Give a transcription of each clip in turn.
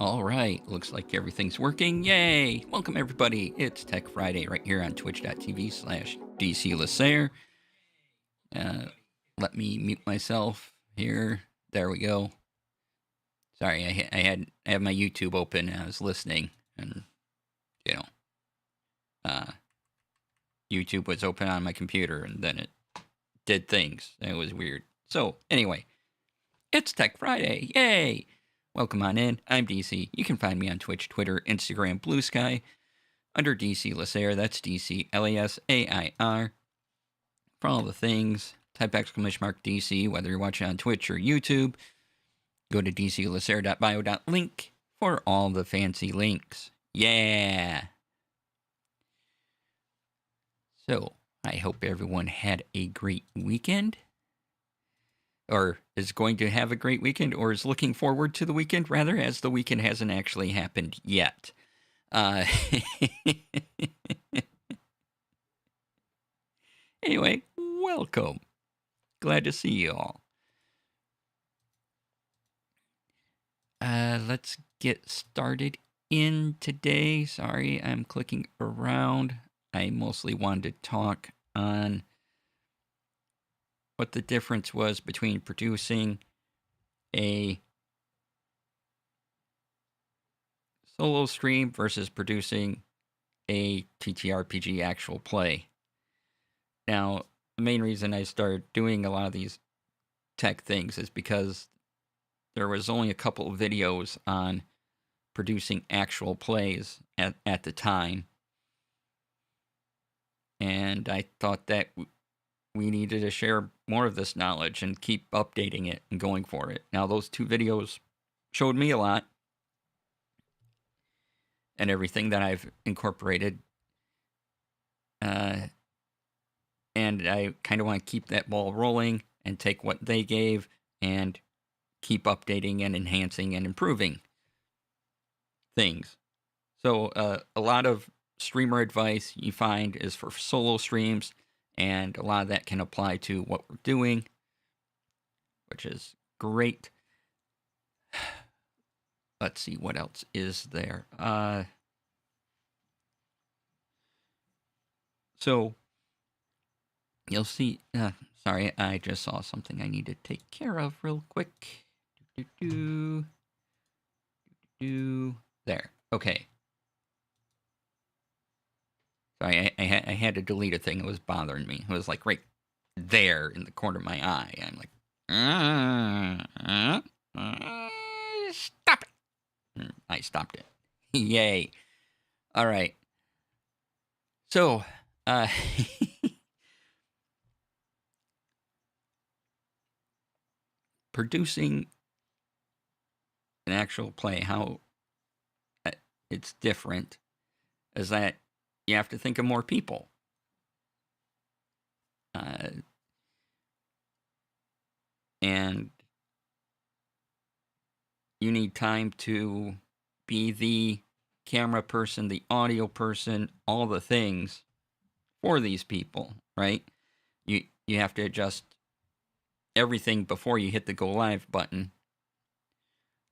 All right, looks like everything's working. Yay! Welcome everybody. It's Tech Friday right here on twitch.tv/DC Lasair. Uh, Let me mute myself here. There we go. Sorry, I have my YouTube open and I was listening, and you know, YouTube was open on my computer and then it did things. It was weird. So anyway, it's Tech Friday. Yay! Welcome on in. I'm DC. You can find me on Twitch, Twitter, Instagram, Blue Sky, under DC Lasair. That's DC Lasair. For all the things, type !DC, whether you're watching on Twitch or YouTube. Go to dclasair.bio.link for all the fancy links. Yeah! So, I hope everyone had a great weekend. Or is going to have a great weekend, or is looking forward to the weekend, rather, as the weekend hasn't actually happened yet. Anyway, welcome. Glad to see you all. Let's get started in today. Sorry, I'm clicking around. I mostly wanted to talk on what the difference was between producing a solo stream versus producing a TTRPG actual play. Now, the main reason I started doing a lot of these tech things is because there was only a couple of videos on producing actual plays at the time. And I thought that we needed to share more of this knowledge and keep updating it and going for it. Now, those two videos showed me a lot and everything that I've incorporated. And I kind of want to keep that ball rolling and take what they gave and keep updating and enhancing and improving things. So a lot of streamer advice you find is for solo streams, and a lot of that can apply to what we're doing, which is great. Let's see, what else is there? So you'll see. Sorry, I just saw something I need to take care of real quick. There. Okay. Sorry, I had to delete a thing. It was bothering me. It was like right there in the corner of my eye. I'm like, stop it. I stopped it. Yay. All right. So, producing an actual play, how it's different is that you have to think of more people. And you need time to be the camera person, the audio person, all the things for these people, right? You have to adjust everything before you hit the go live button.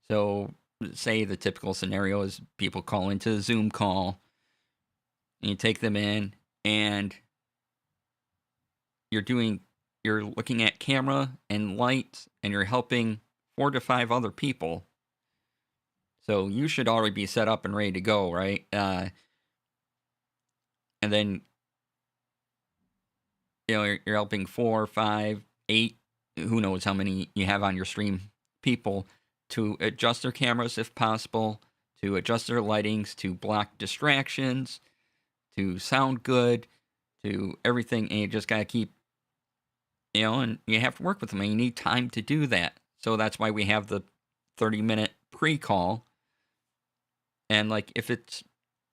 So, say the typical scenario is people call into a Zoom call, and you take them in, and you're looking at camera and lights, and you're helping 4 to 5 other people. So you should already be set up and ready to go, right? And then you're helping 4, 5, 8, who knows how many you have on your stream, people to adjust their cameras if possible, to adjust their lightings, to block distractions, to sound good, to everything. And you just got to keep, and you have to work with them, and you need time to do that. So that's why we have the 30-minute pre-call. And like, if it's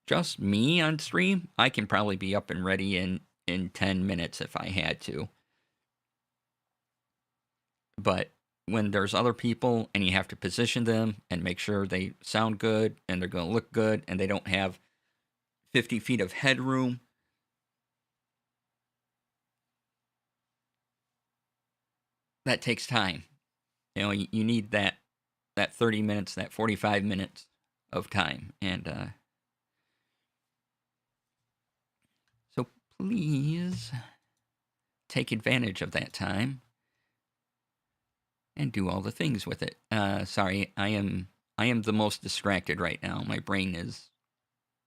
just me on stream, I can probably be up and ready in 10 minutes if I had to. But when there's other people and you have to position them and make sure they sound good and they're going to look good and they don't have 50 feet of headroom, that takes time. You need that 30 minutes, that 45 minutes of time. And so please take advantage of that time and do all the things with it. Sorry, I am the most distracted right now. My brain is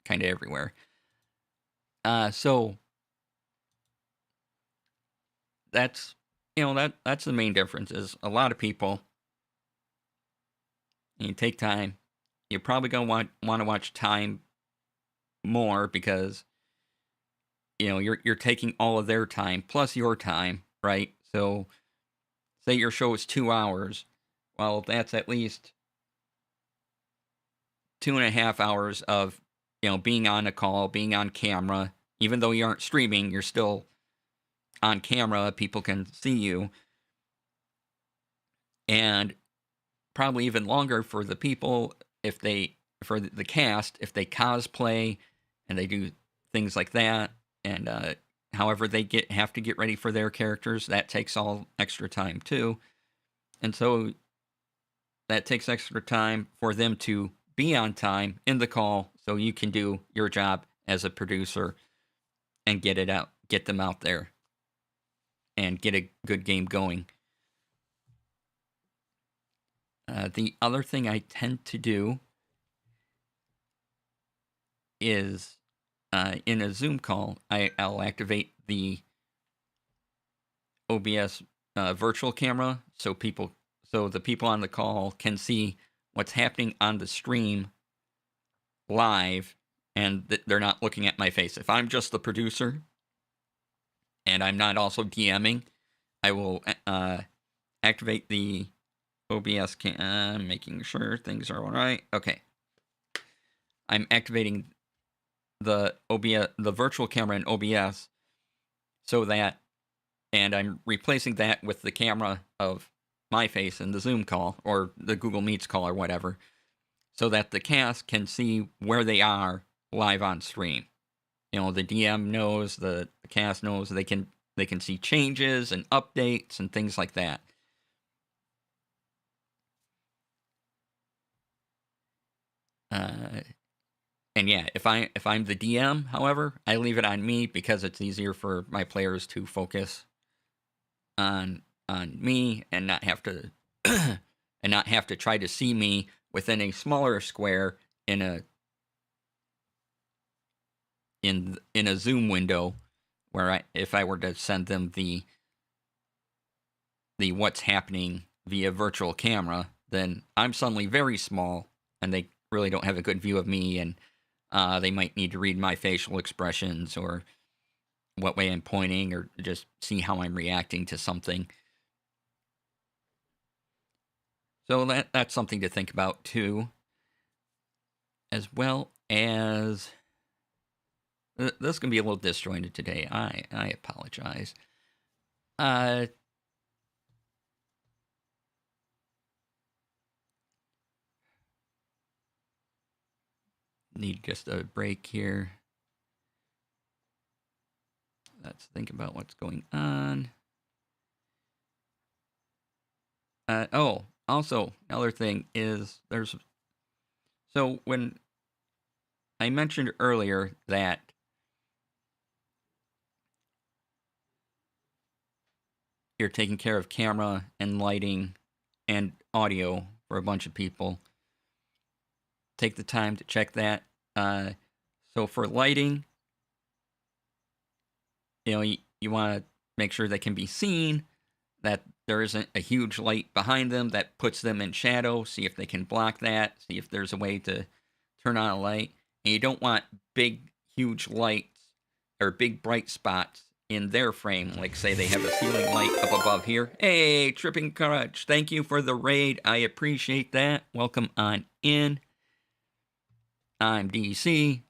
kind of everywhere. So that's that's the main difference. Is a lot of people, you take time. You're probably gonna want to watch time more because you're taking all of their time plus your time, right? So say your show is 2 hours. Well, that's at least 2.5 hours of being on a call, being on camera. Even though you aren't streaming, you're still on camera. People can see you, and probably even longer for the people if they for the cast if they cosplay and they do things like that. And however they have to get ready for their characters, that takes all extra time too. And so that takes extra time for them to be on time in the call so you can do your job as a producer and get them out there and get a good game going. The other thing I tend to do is in a Zoom call, I'll activate the OBS virtual camera so the people on the call can see what's happening on the stream live, and they're not looking at my face. If I'm just the producer and I'm not also DMing, I will activate the OBS making sure things are all right. Okay. I'm activating the virtual camera in OBS so that, and I'm replacing that with the camera of my face in the Zoom call or the Google Meets call or whatever, so that the cast can see where they are live on stream. The DM knows, the cast knows, they can see changes and updates and things like that. And yeah, if I'm the DM, however, I leave it on me because it's easier for my players to focus on me and not have to try to see me within a smaller square in a Zoom window, where if I were to send them the what's happening via virtual camera, then I'm suddenly very small and they really don't have a good view of me, and they might need to read my facial expressions or what way I'm pointing or just see how I'm reacting to something. So that's something to think about too. As well as this is going to be a little disjointed today. I apologize. Need just a break here. Let's think about what's going on. Also, another thing is so when I mentioned earlier that you're taking care of camera and lighting and audio for a bunch of people, take the time to check that. So for lighting, you want to make sure they can be seen, that there isn't a huge light behind them that puts them in shadow. See if they can block that. See if there's a way to turn on a light. And you don't want big, huge lights or big bright spots in their frame. Like, say they have a ceiling light up above here. Hey, Tripping Courage, thank you for the raid. I appreciate that. Welcome on in. I'm DC.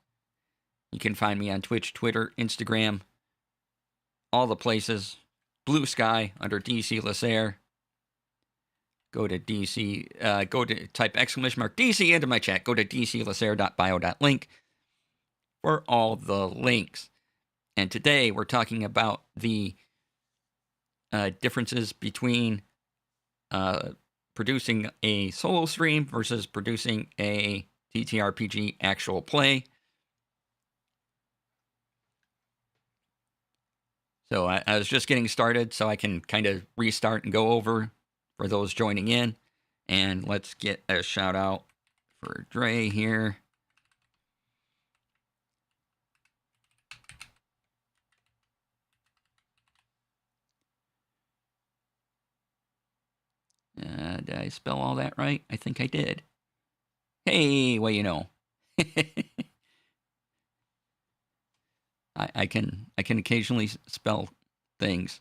You can find me on Twitch, Twitter, Instagram, all the places. Blue Sky under DC Lasair. Go to DC, type !DC into my chat. Go to dclasair.bio.link for all the links. And today we're talking about the differences between producing a solo stream versus producing a TTRPG actual play. So I was just getting started, so I can kind of restart and go over for those joining in. And let's get a shout out for Dre here. Did I spell all that right? I think I did. Hey, well, you know. I can occasionally spell things,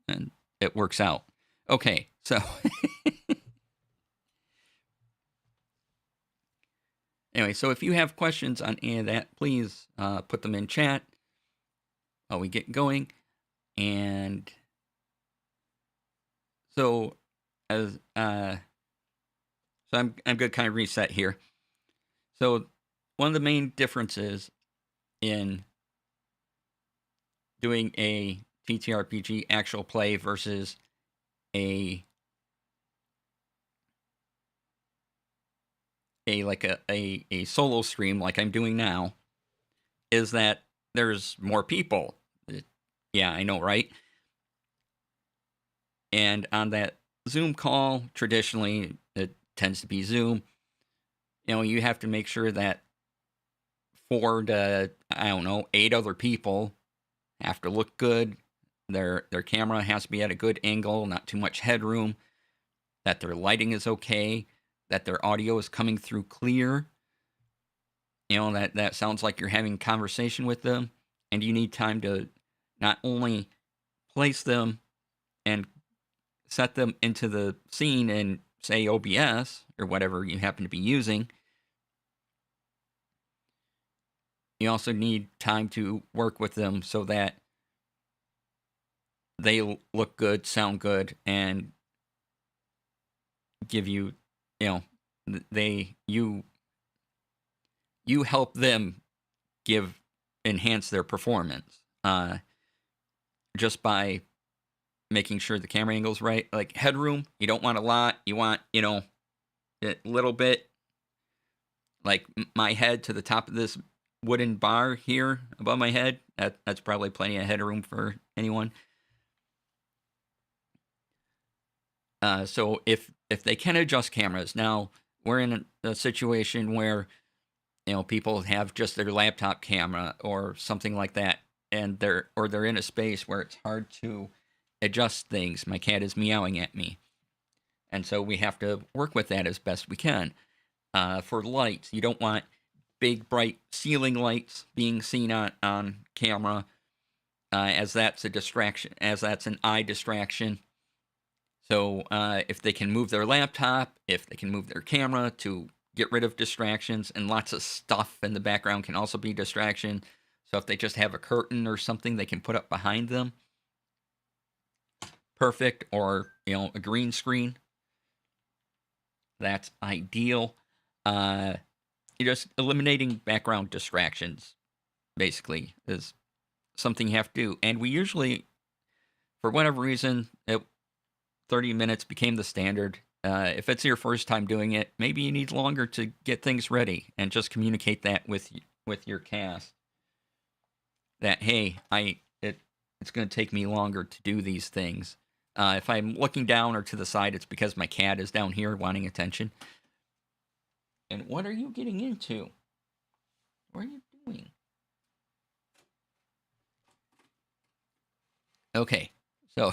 and it works out. Okay, so anyway, so if you have questions on any of that, please put them in chat while we get going. And so as so I'm going to kind of reset here. So one of the main differences in doing a TTRPG actual play versus a solo stream like I'm doing now is that there's more people. Yeah, I know, right? And on that Zoom call, traditionally it tends to be Zoom. You know, you have to make sure that 4 to, I don't know, 8 other people have to look good. Their camera has to be at a good angle, not too much headroom, that their lighting is okay, that their audio is coming through clear. You know, that sounds like you're having a conversation with them, and you need time to not only place them and set them into the scene in, say, OBS or whatever you happen to be using. You also need time to work with them so that they look good, sound good, and give you, you know, you help them enhance their performance just by making sure the camera angle's right. Like headroom, you don't want a lot. You want, you know, a little bit, like my head to the top of this wooden bar here above my head. That's probably plenty of headroom for anyone. So if they can adjust cameras, now we're in a situation where, you know, people have just their laptop camera or something like that, and they're in a space where it's hard to adjust things. My cat is meowing at me, and so we have to work with that as best we can. For lights, you don't want big bright ceiling lights being seen on camera, as that's a distraction, as that's an eye distraction. So if they can move their laptop, if they can move their camera to get rid of distractions, and lots of stuff in the background can also be distraction. So if they just have a curtain or something they can put up behind them, perfect. Or, you know, a green screen, that's ideal. You're just eliminating background distractions, basically, is something you have to do. And we usually, for whatever reason, 30 minutes became the standard. If it's your first time doing it, maybe you need longer to get things ready, and just communicate that with your cast. That, hey, it's going to take me longer to do these things. If I'm looking down or to the side, it's because my cat is down here wanting attention. And what are you getting into? What are you doing? Okay, so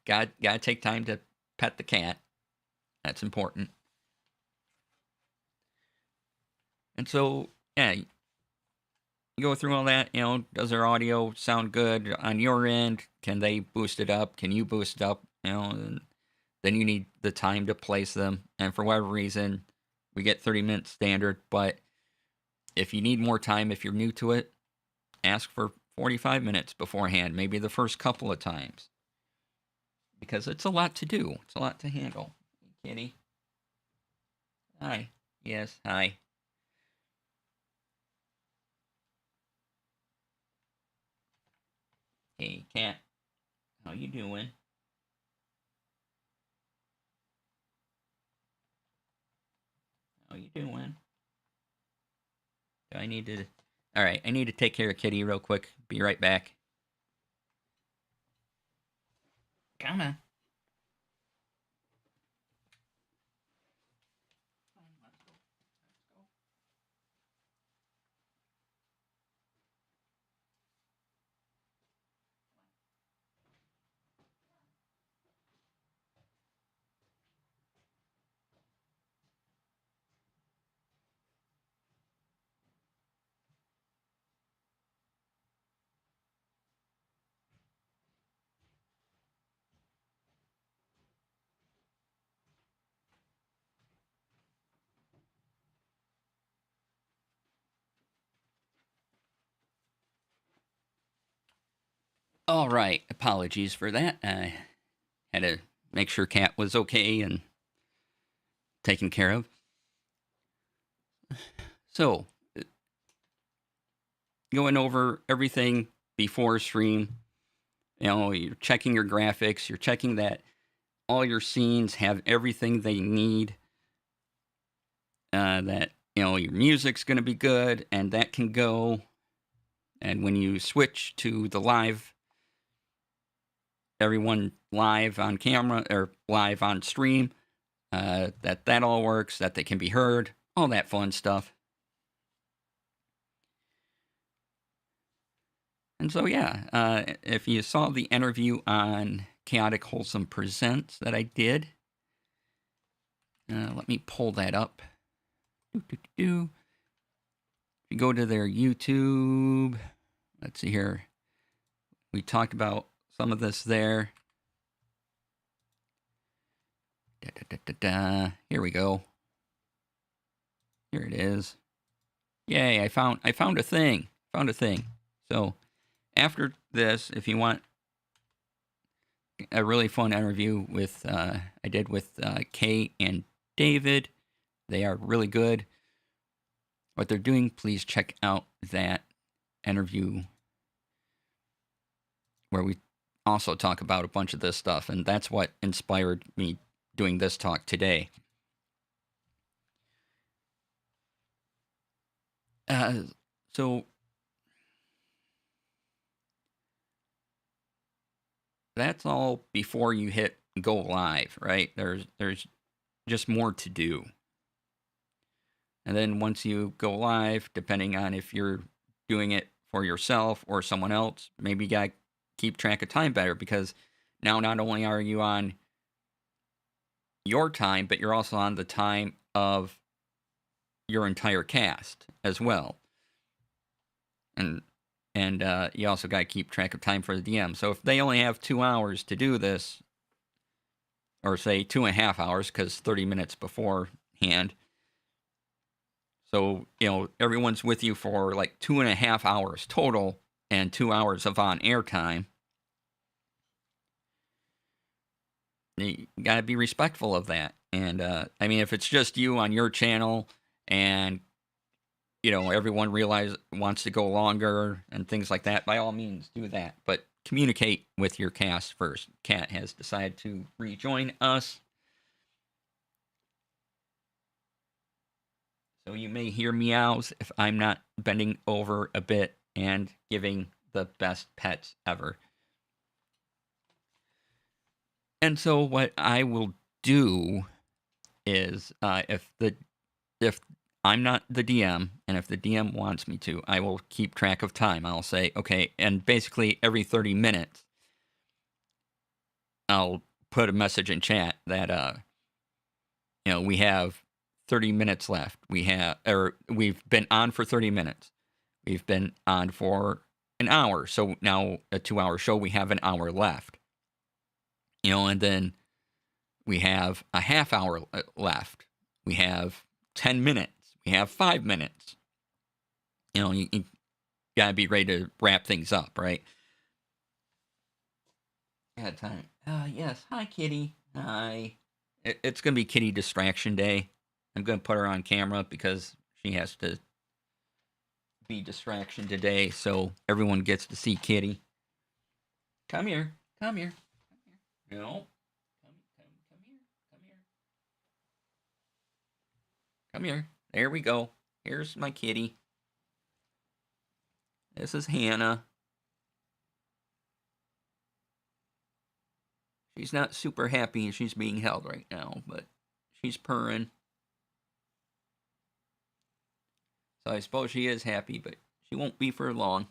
gotta take time to pet the cat. That's important. And so, yeah, you go through all that. You know, does their audio sound good on your end? Can they boost it up? Can you boost it up? You know, and then you need the time to place them. And for whatever reason, we get 30-minute standard. But if you need more time, if you're new to it, ask for 45 minutes beforehand, maybe the first couple of times. Because it's a lot to do. It's a lot to handle. Kitty. Hi. Yes, hi. Hey, cat. How you doing? How you you doing? Do I need to... Alright, I need to take care of Kitty real quick. Be right back. Come on. All right, apologies for that. I had to make sure Cat was okay and taken care of. So, going over everything before stream, you're checking your graphics, you're checking that all your scenes have everything they need, that, your music's going to be good, and that can go. And when you switch to the live, everyone live on camera or live on stream, that all works, that they can be heard, all that fun stuff. And so, yeah, if you saw the interview on Chaotic Wholesome Presents that I did, let me pull that up. If you go to their YouTube, let's see here. We talked about some of this there. Here we go. Here it is. Yay, I found a thing. So after this, if you want a really fun interview with I did with Kay and David, they are really good. What they're doing, please check out that interview where we also talk about a bunch of this stuff, and that's what inspired me doing this talk today. So that's all before you hit go live, right? There's just more to do. And then once you go live, depending on if you're doing it for yourself or someone else, maybe you gotta keep track of time better, because now not only are you on your time, but you're also on the time of your entire cast as well. And you also got to keep track of time for the DM. So if they only have 2 hours to do this, or say 2.5 hours, because 30 minutes beforehand, so everyone's with you for like 2.5 hours total, and 2 hours of on-air time. You got to be respectful of that. And I mean, if it's just you on your channel, and everyone wants to go longer and things like that, by all means do that. But communicate with your cast first. Kat has decided to rejoin us, so you may hear meows if I'm not bending over a bit and giving the best pets ever. And so what I will do is, if I'm not the DM, and if the DM wants me to, I will keep track of time. I'll say, okay, and basically every 30 minutes, I'll put a message in chat that, we have 30 minutes left. We've been on for 30 minutes. We've been on for an hour. So now a 2-hour show, we have an hour left. And then we have a half hour left. We have 10 minutes. We have 5 minutes. You gotta be ready to wrap things up, right? Yeah, time. Yes. Hi, Kitty. Hi. It's gonna be Kitty Distraction Day. I'm gonna put her on camera because she has to be distraction today, so everyone gets to see Kitty. Come here. Come here. No. Come here. Come here. Come here. There we go. Here's my kitty. This is Hannah. She's not super happy she's being held right now, but she's purring. So I suppose she is happy, but she won't be for long.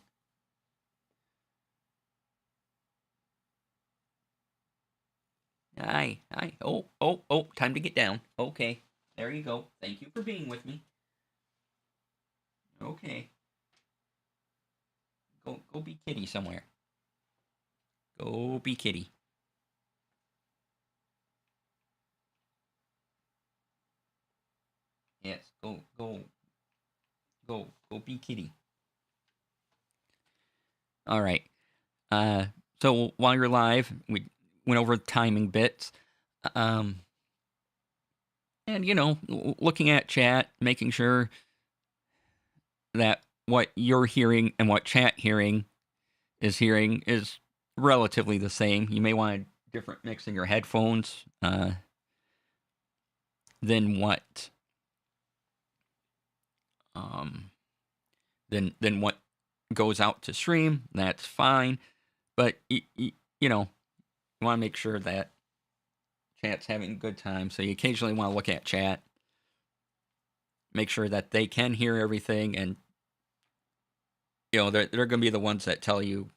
Hi. Oh, time to get down. Okay. There you go. Thank you for being with me. Okay. Go be kitty somewhere. Go be kitty. Yes, go be kitty. All right. So while you're live, we went over timing bits. And looking at chat, making sure that what you're hearing and what chat hearing is relatively the same. You may want a different mix in your headphones than what than what goes out to stream. That's fine, but you want to make sure that chat's having a good time. So you occasionally want to look at chat, make sure that they can hear everything, and they're going to be the ones that tell you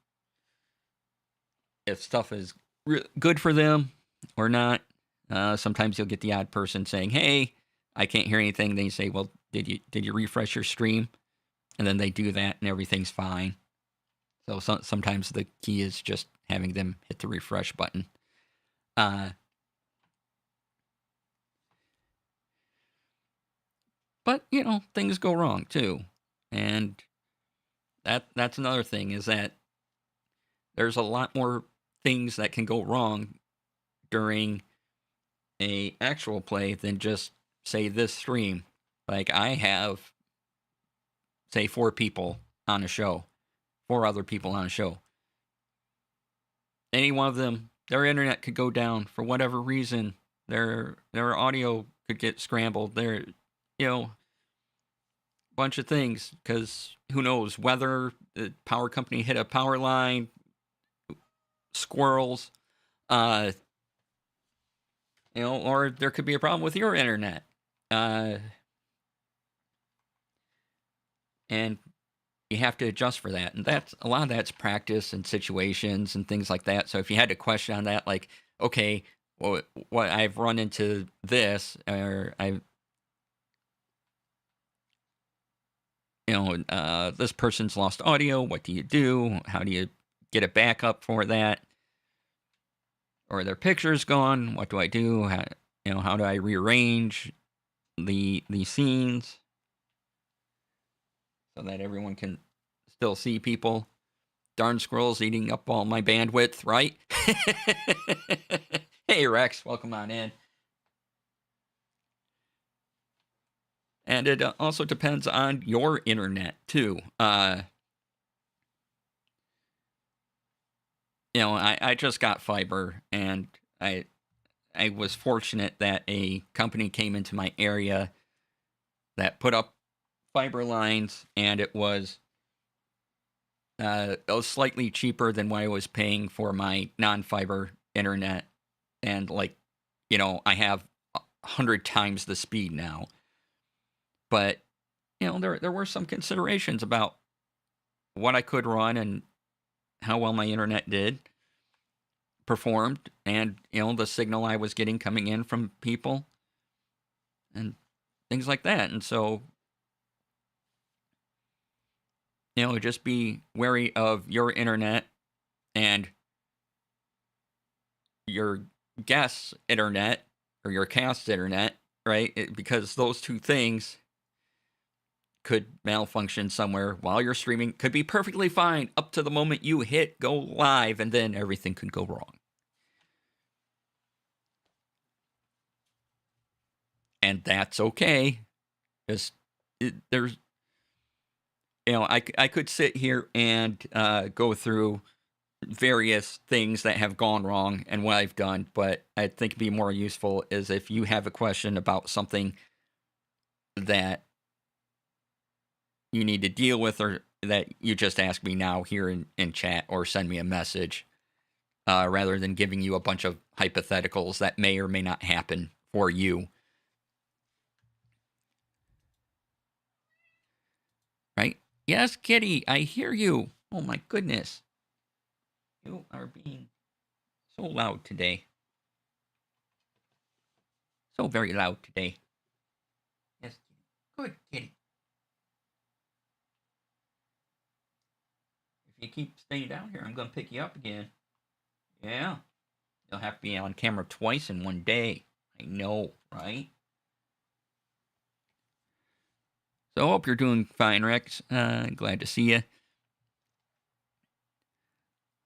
if stuff is good for them or not. Sometimes you'll get the odd person saying, "Hey, I can't hear anything." Then you say, "Well, did you refresh your stream?" And then they do that, and everything's fine. So sometimes the key is just having them hit the refresh button. But things go wrong too, and that's another thing, is that there's a lot more things that can go wrong during a actual play than just, say, this stream. Like, I have, say, 4 people on a show, 4 other people on a show. Any one of them, their internet could go down for whatever reason. Their audio could get scrambled. Their bunch of things, because who knows, weather, the power company hit a power line, squirrels, or there could be a problem with your internet, and you have to adjust for that. And that's a lot of that's practice and situations and things like that. So if you had a question on that, like, okay, well, what I've run into this, or this person's lost audio. What do you do? How do you get a backup for that? Or their picture's gone. What do I do? How do I rearrange the scenes so that everyone can still see people? Darn squirrels eating up all my bandwidth, right? Hey, Rex, welcome on in. And it also depends on your internet too. I just got fiber, and I was fortunate that a company came into my area that put up fiber lines, and it was slightly cheaper than what I was paying for my non-fiber internet, and I have 100 times the speed now. But there were some considerations about what I could run and how well my internet performed, and the signal I was getting coming in from people and things like that. And so just be wary of your internet and your guest's internet or your cast's internet, right? Because those two things could malfunction somewhere while you're streaming. Could be perfectly fine up to the moment you hit go live, and then everything could go wrong. And that's okay. There's I could sit here and go through various things that have gone wrong and what I've done, but I think it'd be more useful is if you have a question about something that you need to deal with, or that you just ask me now here in chat or send me a message, rather than giving you a bunch of hypotheticals that may or may not happen for you. Right? Yes, Kitty, I hear you. Oh my goodness. You are being so loud today. So very loud today. Yes, Kitty. Good, Kitty. If you keep staying down here, I'm going to pick you up again. Yeah. You'll have to be on camera twice in one day. I know, right? So I hope you're doing fine, Rex. Glad to see you.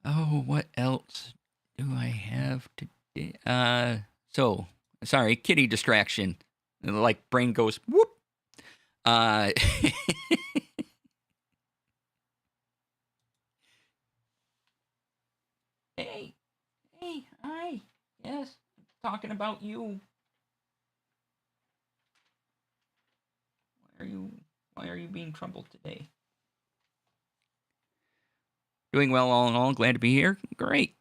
Oh, what else do I have today? So, sorry, kitty distraction. Like, brain goes, whoop. Hey, hi. Yes, talking about you. Why are you being troubled today? Doing well all in all. Glad to be here. Great.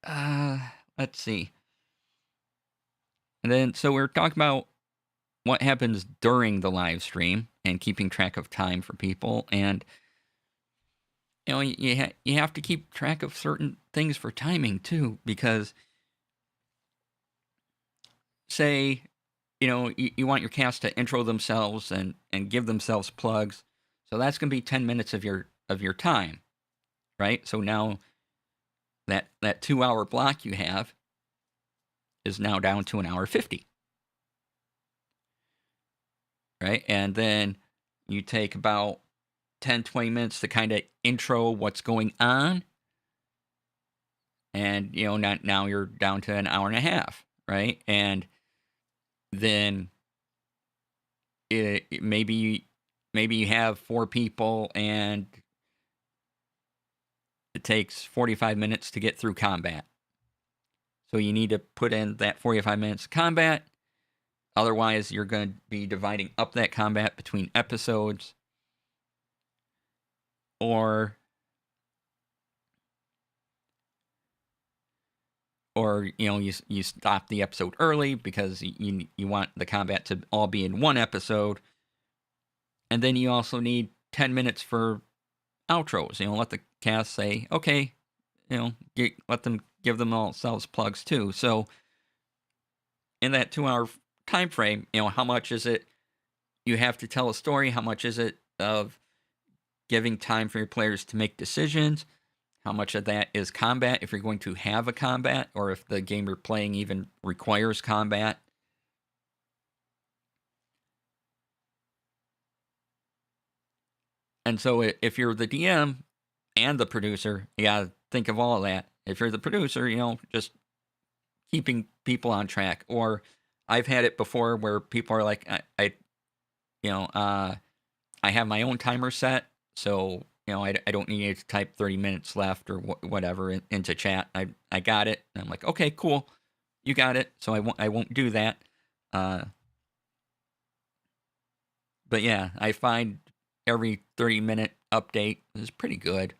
Let's see. And then, so we're talking about what happens during the live stream and keeping track of time for people. And, you have to keep track of certain things for timing too, because say, you want your cast to intro themselves and give themselves plugs. So that's going to be 10 minutes of your time, right? So now that 2-hour block you have is now down to an hour 50. Right? And then you take about 10-20 minutes to kind of intro what's going on. And, now you're down to an hour and a half, right? And then maybe you have 4 people and it takes 45 minutes to get through combat. So you need to put in that 45 minutes of combat. Otherwise, you're going to be dividing up that combat between episodes. Or you stop the episode early because you want the combat to all be in one episode. And then you also need 10 minutes for outros. Let the cast say, okay, let them give themselves plugs too. So in that 2-hour time frame, how much is it you have to tell a story? How much is it of giving time for your players to make decisions? How much of that is combat, if you're going to have a combat, or if the game you're playing even requires combat? And so if you're the DM and the producer, you gotta think of all of that. If you're the producer, just keeping people on track. Or I've had it before where people are like, I have my own timer set, so I don't need to type 30 minutes left or whatever into chat. I got it. And I'm like, okay, cool, you got it. So I won't do that. But yeah, I find every 30-minute update is pretty good.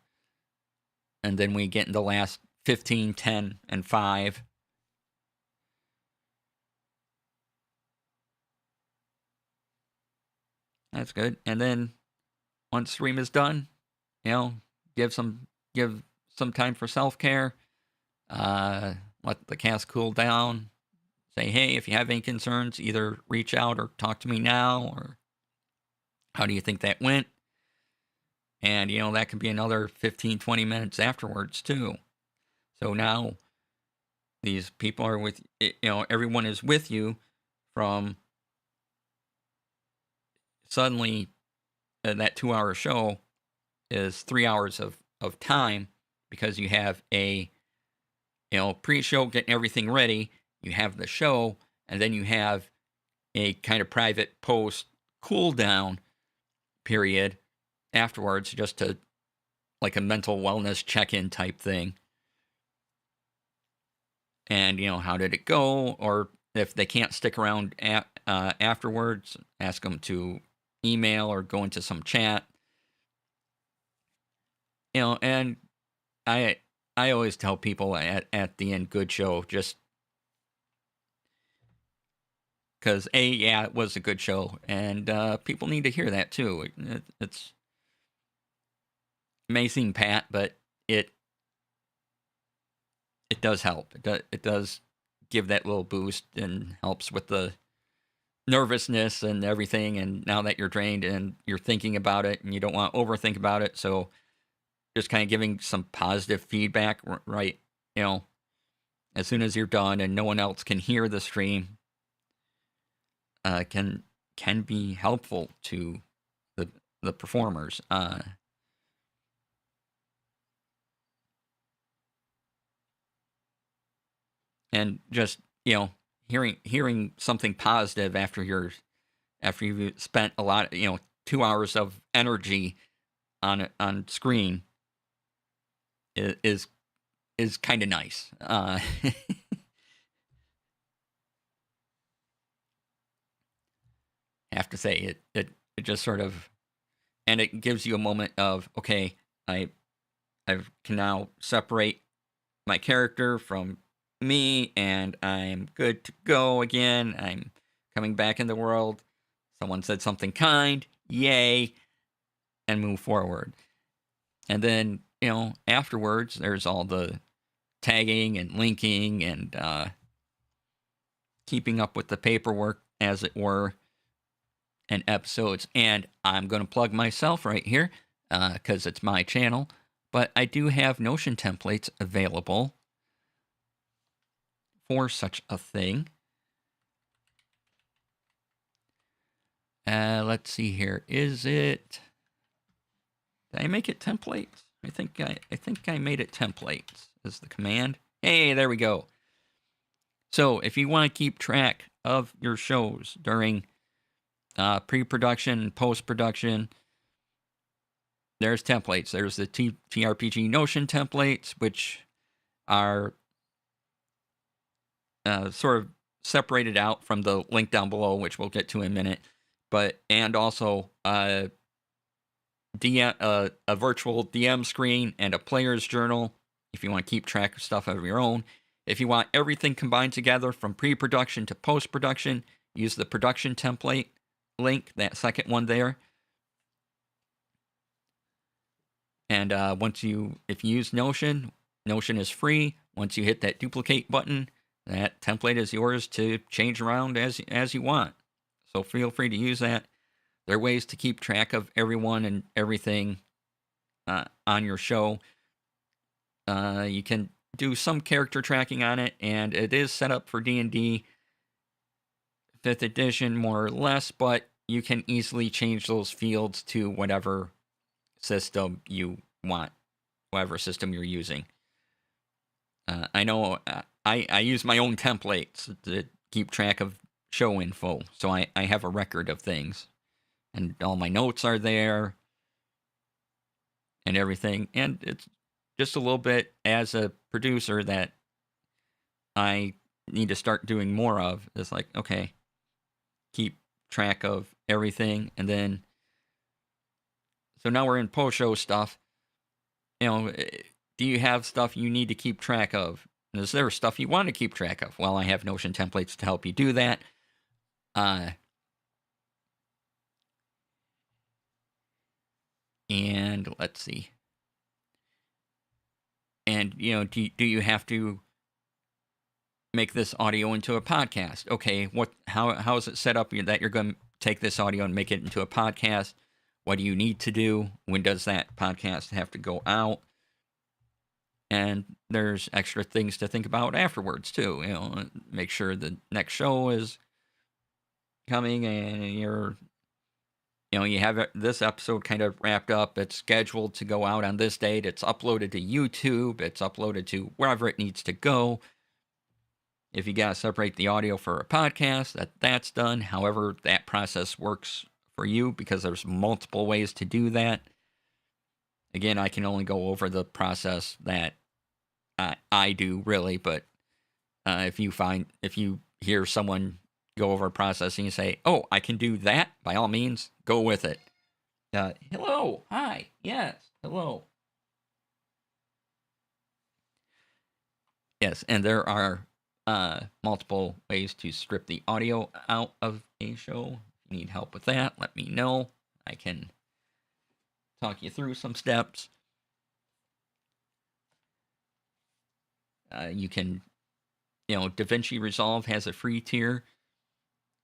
And then we get in the last 15, 10, and 5. That's good. And then once stream is done, give some time for self-care. Let the cast cool down. Say, hey, if you have any concerns, either reach out or talk to me now, or how do you think that went? And, that can be another 15, 20 minutes afterwards, too. So now these people are with, everyone is with you from suddenly that 2-hour show is 3 hours of time, because you have a, pre-show getting everything ready, you have the show, and then you have a kind of private post cool down period afterwards, just to like a mental wellness check-in type thing. And how did it go? Or if they can't stick around afterwards, ask them to email or go into some chat. And I I always tell people at the end, good show, just because yeah, it was a good show, and people need to hear that too. It's may seem pat, but it it does help. It does give that little boost and helps with the nervousness and everything. And now that you're drained and you're thinking about it and you don't want to overthink about it, so just kind of giving some positive feedback, right? You know, as soon as you're done and no one else can hear the stream, can be helpful to the performers. And just hearing something positive after you've spent a lot, 2 hours of energy on screen is kind of nice. Have to say it just sort of, and it gives you a moment of, okay, I can now separate my character from me, and I'm good to go again. I'm coming back in the world. Someone said something kind, yay, and move forward. And then, afterwards, there's all the tagging and linking and keeping up with the paperwork, as it were, and episodes. And I'm going to plug myself right here because it's my channel. But I do have Notion templates available for such a thing. Let's see here. Did I make it templates? I think I made it templates is the command. Hey, there we go. So if you want to keep track of your shows during pre-production and post-production, there's templates. There's the TTRPG Notion templates, which are sort of separated out from the link down below, which we'll get to in a minute. And also a virtual DM screen and a player's journal if you want to keep track of stuff of your own. If you want everything combined together from pre-production to post-production, use the production template link, that second one there. And if you use Notion is free. Once you hit that duplicate button, that template is yours to change around as you want. So feel free to use that. There are ways to keep track of everyone and everything on your show. You can do some character tracking on it, and it is set up for D&D 5th edition, more or less, but you can easily change those fields to whatever system you want, whatever system you're using. I know I use my own templates to keep track of show info, so I have a record of things, and all my notes are there and everything. And it's just a little bit as a producer that I need to start doing more of. It's like, okay, keep track of everything. And then, so now we're in post-show stuff. Do you have stuff you need to keep track of? Is there stuff you want to keep track of? Well, I have Notion templates to help you do that. And let's see. And, do you have to make this audio into a podcast? Okay, how is it set up that you're going to take this audio and make it into a podcast? What do you need to do? When does that podcast have to go out? And there's extra things to think about afterwards too. Make sure the next show is coming and you have this episode kind of wrapped up. It's scheduled to go out on this date. It's uploaded to YouTube. It's uploaded to wherever it needs to go. If you got to separate the audio for a podcast, that's done. However, that process works for you, because there's multiple ways to do that. Again, I can only go over the process that I do, really. But if you hear someone go over processing and say, oh, I can do that, by all means, go with it. Hello, hi, yes, hello. Yes, and there are multiple ways to strip the audio out of a show. If you need help with that, let me know. I can talk you through some steps. You can, DaVinci Resolve has a free tier,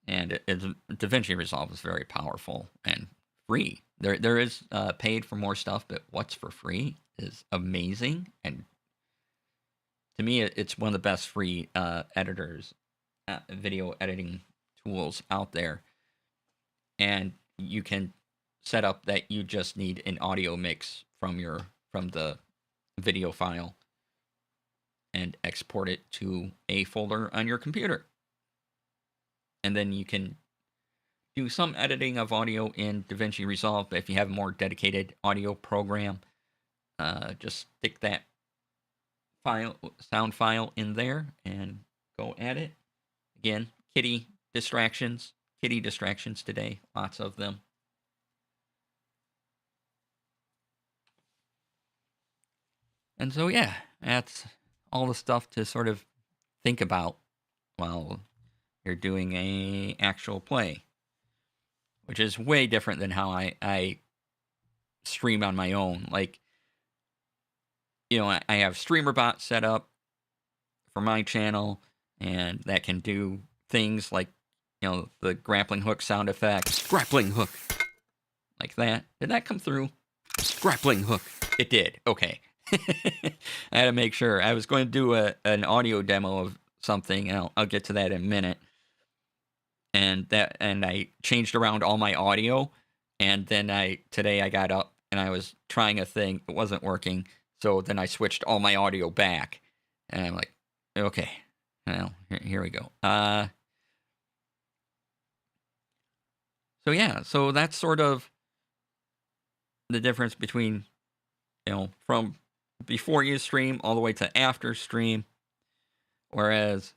and DaVinci Resolve is very powerful and free. There is paid for more stuff, but what's for free is amazing, and to me, it's one of the best free editors, video editing tools out there. And you can set up that you just need an audio mix from the video file and export it to a folder on your computer. And then you can do some editing of audio in DaVinci Resolve, but if you have a more dedicated audio program, just stick that sound file in there and go at it. Again, kitty distractions today, lots of them. And so yeah, that's all the stuff to sort of think about while you're doing a actual play, which is way different than how I stream on my own. Like, I have StreamerBot set up for my channel, and that can do things like, the grappling hook sound effects. Grappling hook. Like that. Did that come through? Grappling hook. It did. Okay. I had to make sure. I was going to do an audio demo of something, and I'll get to that in a minute. And I changed around all my audio, and then today I got up and I was trying a thing. It wasn't working. So then I switched all my audio back, and I'm like, okay, well, here we go. So yeah, so that's sort of the difference between, from before you stream all the way to after stream. Whereas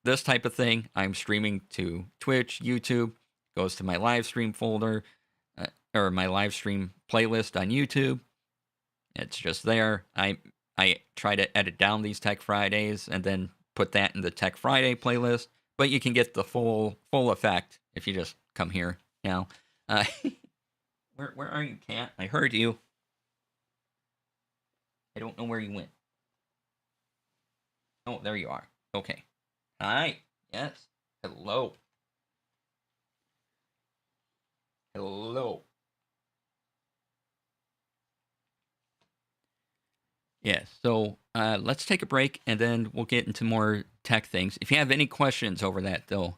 this type of thing, I'm streaming to Twitch, YouTube, goes to my live stream folder, or my live stream playlist on YouTube. It's just there. I try to edit down these Tech Fridays and then put that in the Tech Friday playlist. But you can get the full effect if you just come here now. Where are you, cat? I heard you. I don't know where you went. Oh, there you are. Okay. Hi. Yes. Hello. Hello. Yes, so let's take a break, and then we'll get into more tech things. If you have any questions over that, though,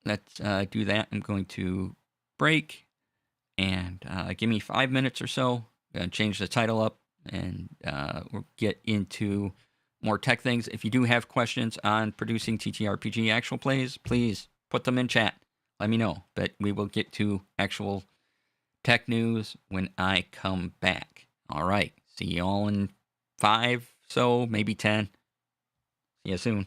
let's do that. I'm going to break, and give me 5 minutes or so. I'm going to change the title up, and we'll get into more tech things. If you do have questions on producing TTRPG actual plays, please put them in chat. Let me know. But we will get to actual tech news when I come back. All right. See you all in 5, so maybe 10. See you soon.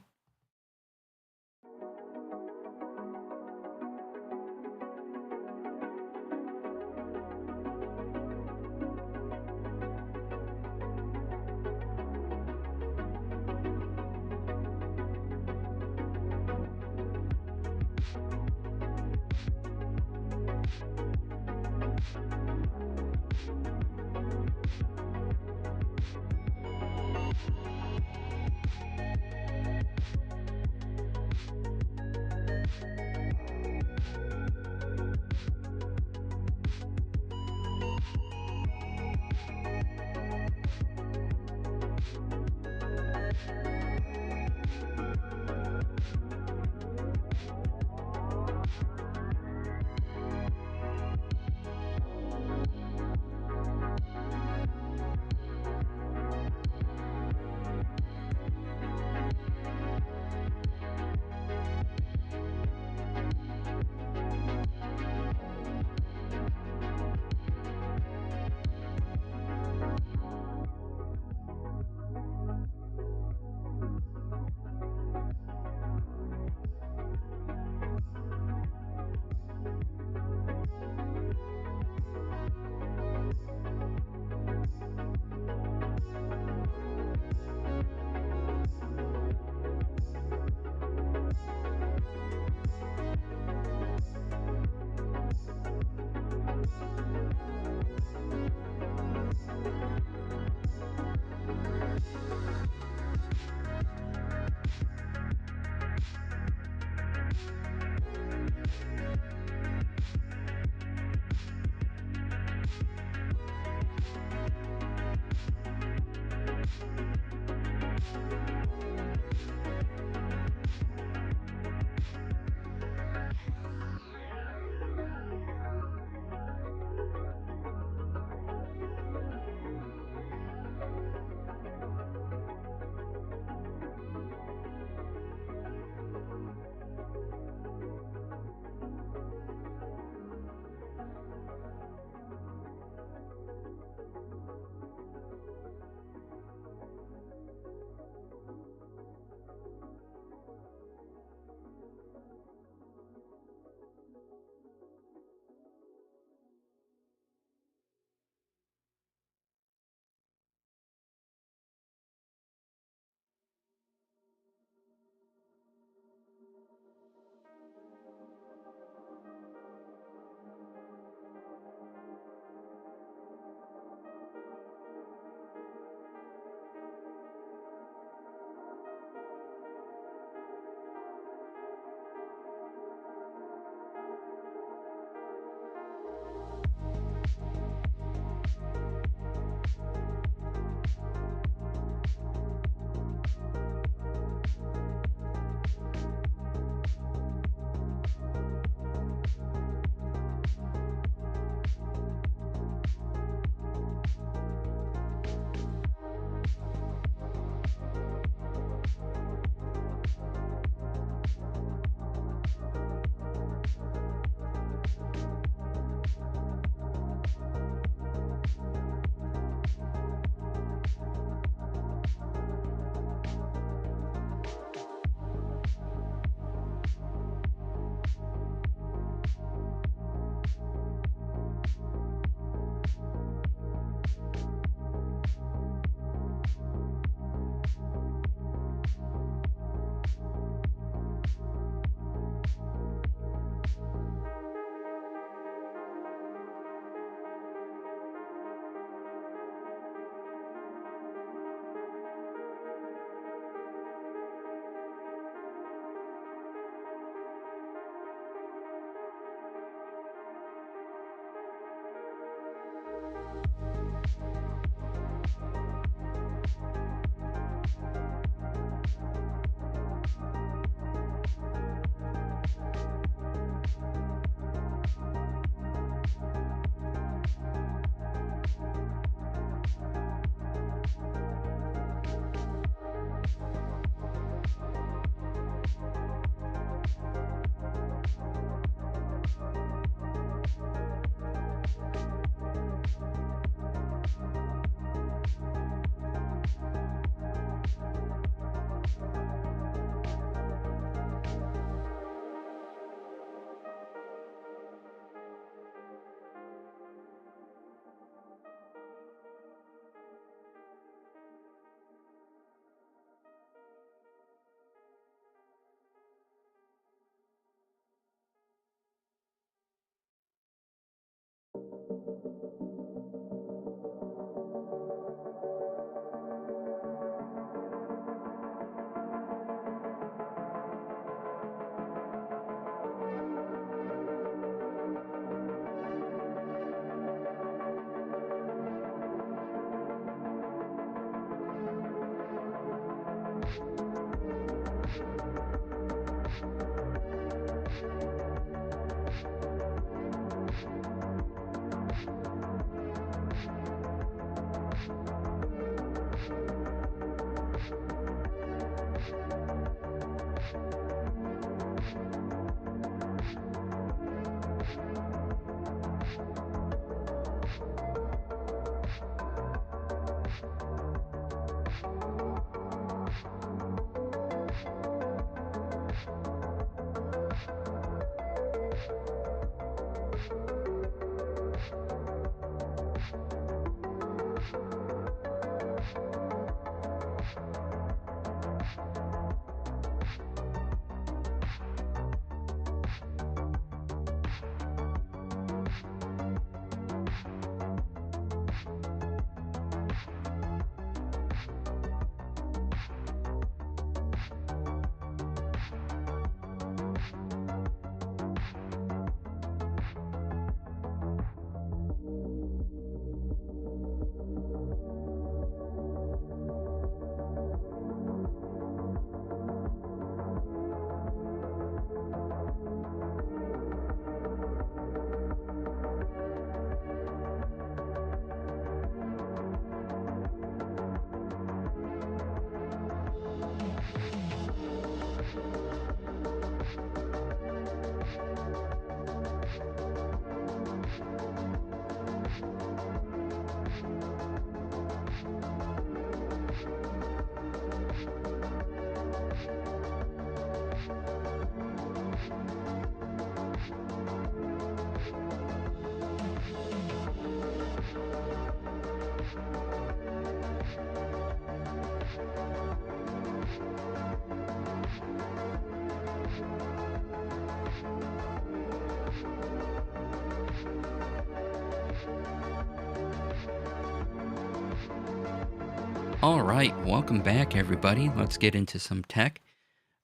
All right, welcome back, everybody. Let's get into some tech.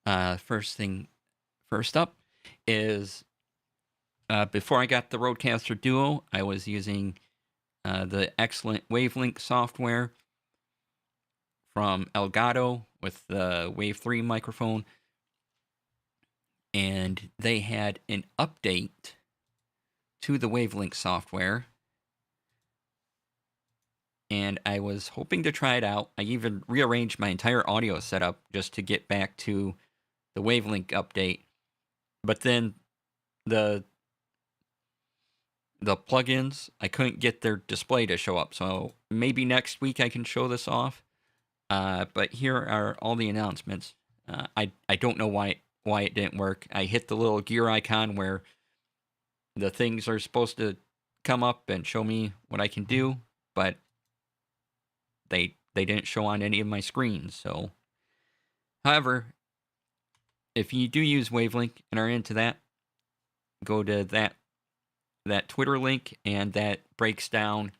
First up is before I got the Rodecaster Duo, I was using the excellent Wavelink software from Elgato with the Wave 3 microphone, and they had an update to the Wavelink software, and I was hoping to try it out. I even rearranged my entire audio setup just to get back to the Wavelink update, but then the plugins, I couldn't get their display to show up, so maybe next week I can show this off. But here are all the announcements. I don't know why it didn't work. I hit the little gear icon where the things are supposed to come up and show me what I can do, but they didn't show on any of my screens. So, however, if you do use Wavelink and are into that, go to that Twitter link, and that breaks down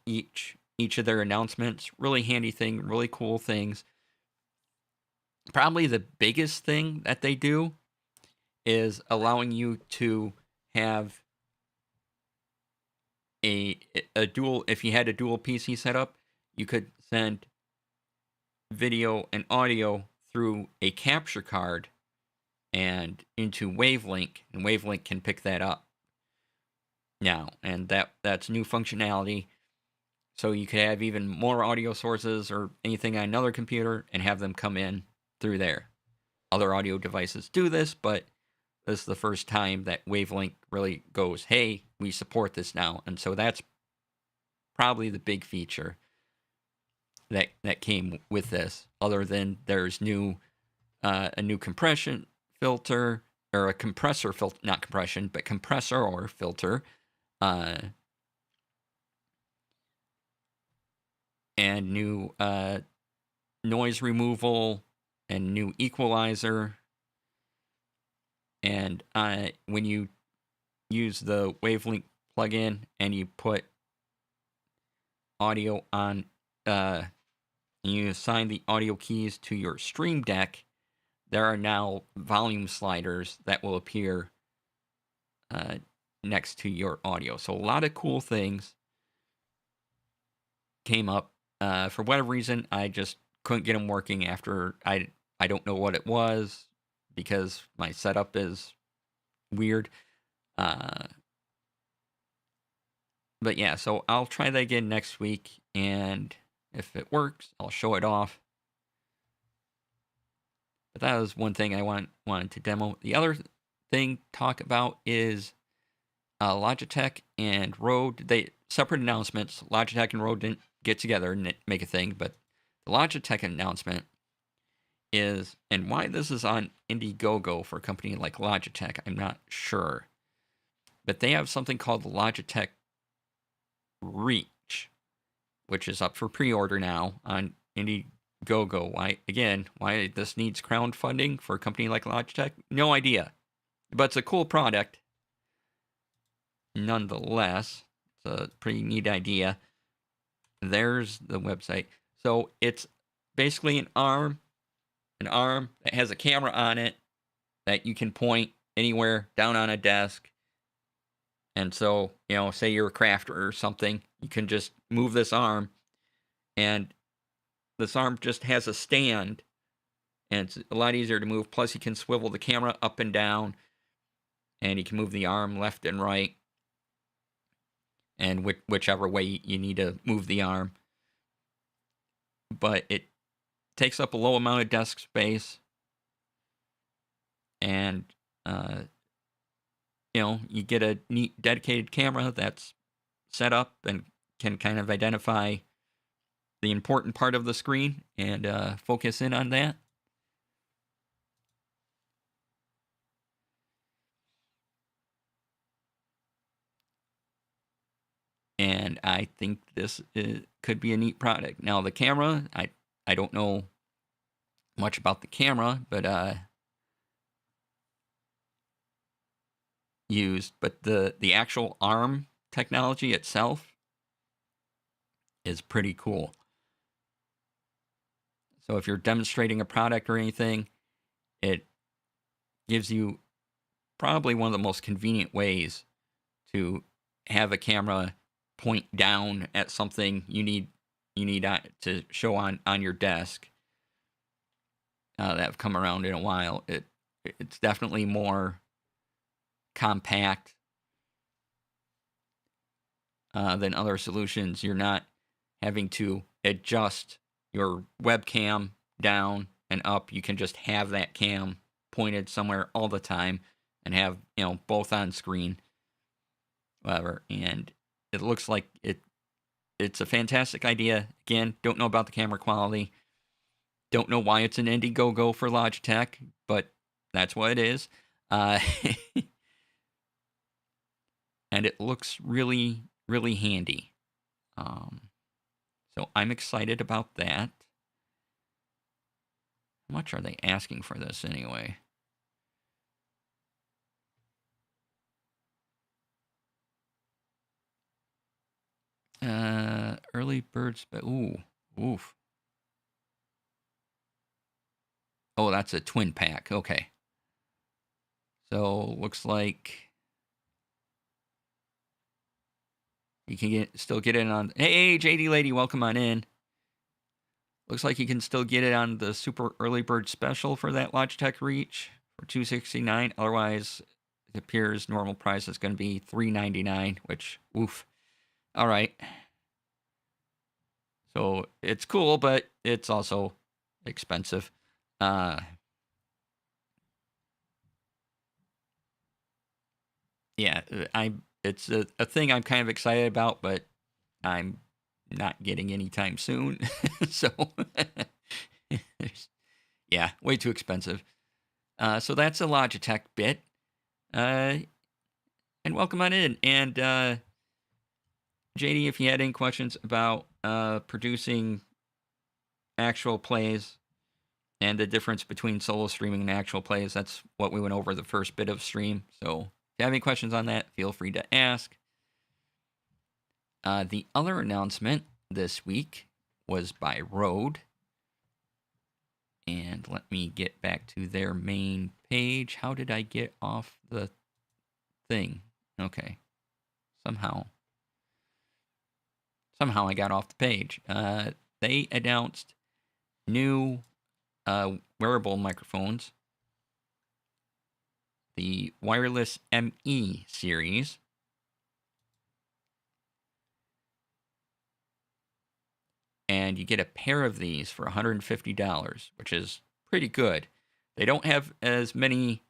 each of their announcements. Really handy thing, really cool things. Probably the biggest thing that they do is allowing you to have a dual, if you had a dual PC setup, you could send video and audio through a capture card and into Wavelink, and Wavelink can pick that up now, and that's new functionality. So you could have even more audio sources or anything on another computer and have them come in through there. Other audio devices do this, but this is the first time that Wavelink really goes, hey, we support this now. And so that's probably the big feature that came with this, other than there's a new compression filter, or a compressor filter, not compression, but compressor or filter, and new noise removal and new equalizer. And when you use the Wavelink plugin and you put audio on, and you assign the audio keys to your Stream Deck, there are now volume sliders that will appear next to your audio. So a lot of cool things came up. For whatever reason, I just couldn't get them working after. I don't know what it was, because my setup is weird. But yeah, so I'll try that again next week, and if it works, I'll show it off. But that was one thing I wanted to demo. The other thing talk about is Logitech and Rode. They separate announcements. Logitech and Rode didn't get together and make a thing, but the Logitech announcement is, and why this is on Indiegogo for a company like Logitech, I'm not sure. But they have something called the Logitech Reach, which is up for pre-order now on Indiegogo. Why this needs crowdfunding for a company like Logitech? No idea. But it's a cool product nonetheless. It's a pretty neat idea. There's the website. So it's basically an arm that has a camera on it that you can point anywhere down on a desk. And so, say you're a crafter or something, you can just move this arm, and this arm just has a stand, and it's a lot easier to move. Plus, you can swivel the camera up and down, and you can move the arm left and right, and whichever way you need to move the arm. But it takes up a low amount of desk space, and you get a neat dedicated camera that's set up and can kind of identify the important part of the screen and focus in on that. And I think this could be a neat product. Now, the camera, I don't know much about the camera, but the actual arm technology itself is pretty cool. So if you're demonstrating a product or anything, it gives you probably one of the most convenient ways to have a camera point down at something you need to show on your desk that have come around in a while. It's definitely more compact than other solutions. You're not having to adjust your webcam down and up. You can just have that cam pointed somewhere all the time and have both on screen, whatever. And it looks like it's a fantastic idea. Again, don't know about the camera quality. Don't know why it's an Indiegogo for Logitech, but that's what it is. And it looks really, really handy. So I'm excited about that. How much are they asking for this anyway? Early birds, but oof. Oh, that's a twin pack. Okay. So looks like you can still get it on. Hey, JD Lady, welcome on in. Looks like you can still get it on the super early bird special for that Logitech Reach for $269. Otherwise, it appears normal price is going to be $399, which, oof. All right. So it's cool, but it's also expensive. Yeah, it's a thing I'm kind of excited about, but I'm not getting anytime soon. So yeah, way too expensive. So that's a Logitech bit. And welcome on in. And JD, if you had any questions about producing actual plays and the difference between solo streaming and actual plays, that's what we went over the first bit of stream. So if you have any questions on that, feel free to ask. The other announcement this week was by Rode. And let me get back to their main page. How did I get off the thing? Okay. Somehow I got off the page. They announced new wearable microphones. The wireless ME series. And you get a pair of these for $150, which is pretty good. They don't have as many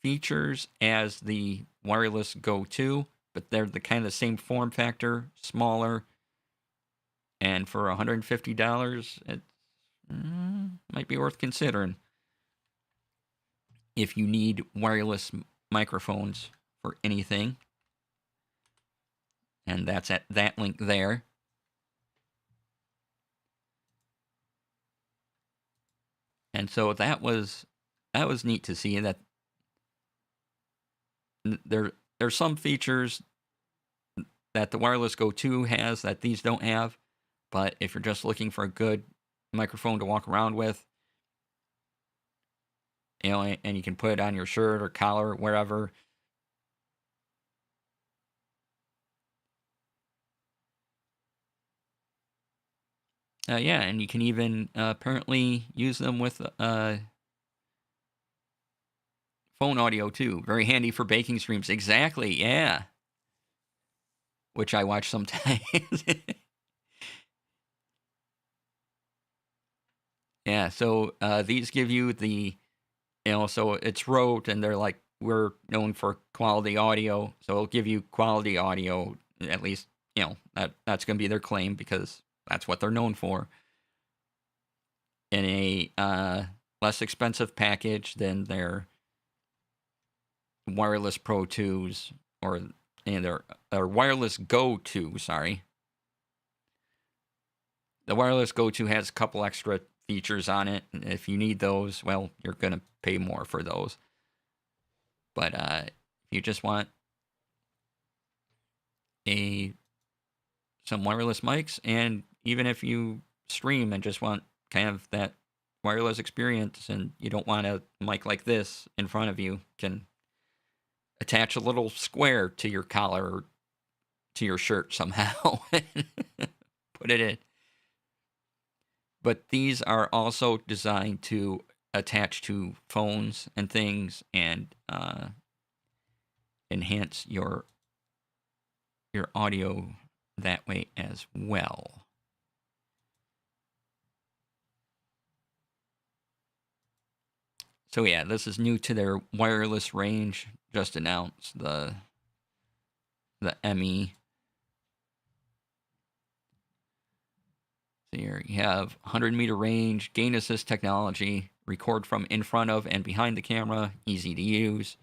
features as the wireless Go 2, but they're the kind of the same form factor, smaller. And for $150, it might be worth considering if you need wireless microphones for anything. And that's at that link there. And so that was neat to see that there's some features that the wireless Go 2 has that these don't have. But if you're just looking for a good microphone to walk around with, and you can put it on your shirt or collar or wherever. Yeah, and you can even apparently use them with phone audio too. Very handy for baking streams. Exactly, yeah. Which I watch sometimes. Yeah, so these give you the, so it's Rode, and they're like, we're known for quality audio, so it'll give you quality audio, at least, that's going to be their claim, because that's what they're known for, in a less expensive package than their wireless Pro 2s, or their wireless Go 2, sorry. The wireless Go 2 has a couple extra features on it. If you need those, well, you're going to pay more for those. But if you just want some wireless mics, and even if you stream and just want kind of that wireless experience, and you don't want a mic like this in front of you, can attach a little square to your collar or to your shirt somehow. Put it in. But these are also designed to attach to phones and things, and enhance your audio that way as well. So yeah, this is new to their wireless range. Just announced the ME. So here you have 100-meter range, gain assist technology, record from in front of and behind the camera, easy to use.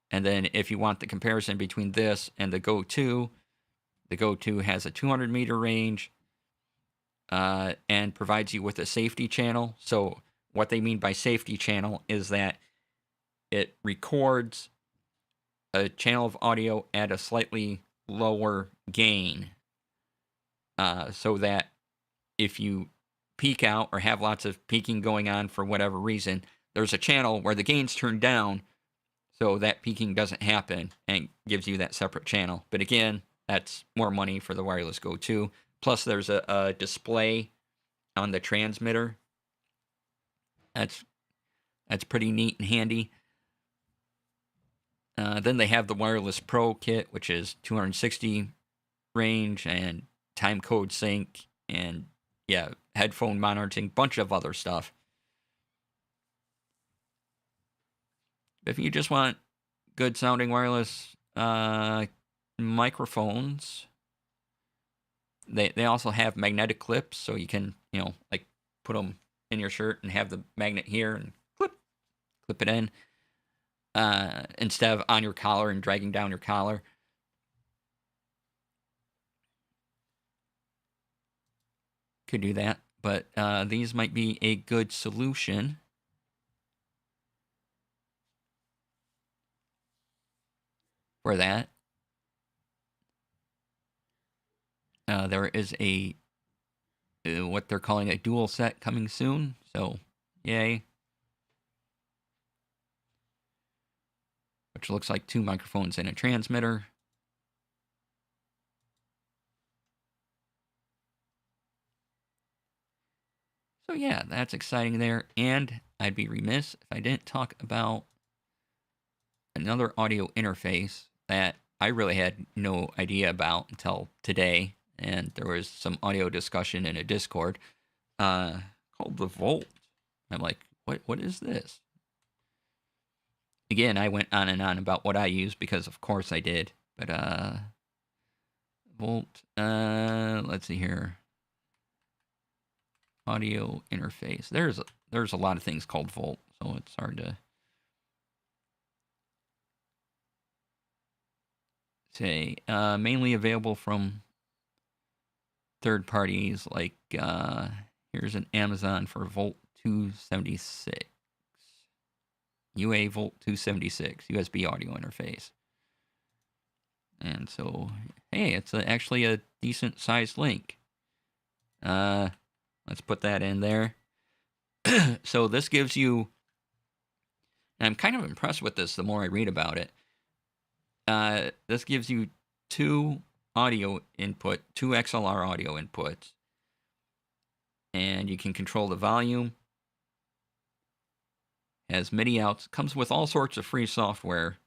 And then if you want the comparison between this and the Go 2, the Go 2 has a 200-meter range and provides you with a safety channel. So what they mean by safety channel is that it records a channel of audio at a slightly lower gain, so that if you peak out or have lots of peaking going on for whatever reason, there's a channel where the gain's turned down, so that peaking doesn't happen, and gives you that separate channel. But again, that's more money for the wireless Go 2. Plus, there's a display on the transmitter. That's pretty neat and handy. Then they have the Wireless Pro kit, which is 260 range and time code sync and yeah, headphone monitoring, bunch of other stuff. If you just want good sounding wireless microphones, they also have magnetic clips, so you can, like put them in your shirt and have the magnet here and clip it in instead of on your collar and dragging down your collar. Could do that, but these might be a good solution. For that. There is a what they're calling a dual set coming soon, so yay. Which looks like 2 microphones and a transmitter. So yeah, that's exciting there. And I'd be remiss if I didn't talk about another audio interface that I really had no idea about until today. And there was some audio discussion in a Discord called the Volt. I'm like, what is this? Again, I went on and on about what I use because of course I did. But Volt, let's see here. Audio interface. There's a lot of things called Volt, so it's hard to say. Mainly available from third parties, like here's an Amazon for Volt 276. UA Volt 276 USB audio interface. And so, hey, it's actually a decent sized link. Let's put that in there. So this gives you, and I'm kind of impressed with this the more I read about it. This gives you 2 audio input, 2 XLR audio inputs. And you can control the volume. Has MIDI outs. Comes with all sorts of free software.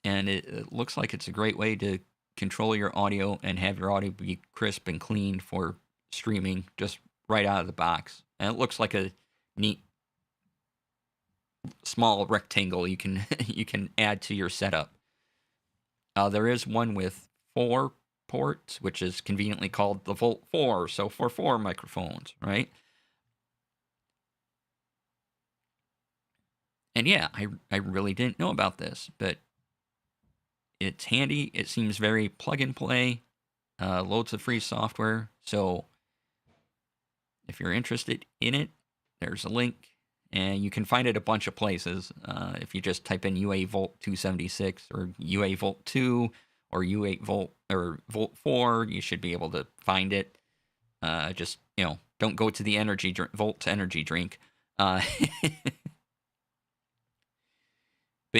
And it looks like it's a great way to control your audio and have your audio be crisp and clean for streaming just right out of the box. And it looks like a neat small rectangle you can you can add to your setup. There is one with 4 ports, which is conveniently called the Volt 4, so for 4 microphones, right? And yeah, I really didn't know about this, but it's handy. It seems very plug and play. Loads of free software. So if you're interested in it, there's a link. And you can find it a bunch of places. If you just type in UA Volt 276 or UA Volt 2 or UA Volt or Volt 4, you should be able to find it. Just, don't go to the Volt energy drink. But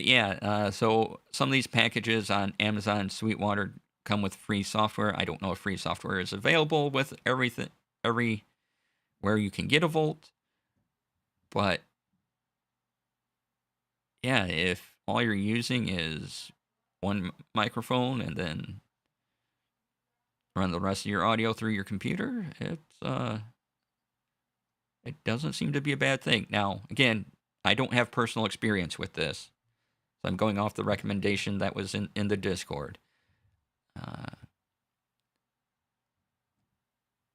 yeah, so some of these packages on Amazon Sweetwater come with free software. I don't know if free software is available with everywhere you can get a Volt. But yeah, if all you're using is one microphone and then run the rest of your audio through your computer, it doesn't seem to be a bad thing. Now, again, I don't have personal experience with this. So I'm going off the recommendation that was in the Discord.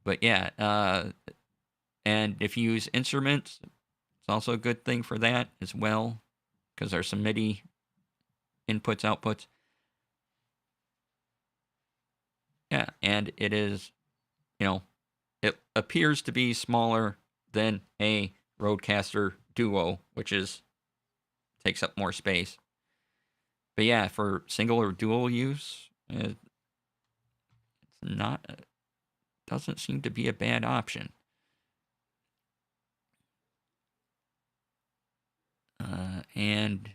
But yeah, and if you use instruments, it's also a good thing for that as well, because there's some MIDI inputs, outputs. Yeah, and it is, it appears to be smaller than a Rodecaster Duo, which takes up more space. But yeah, for single or dual use, it's doesn't seem to be a bad option. And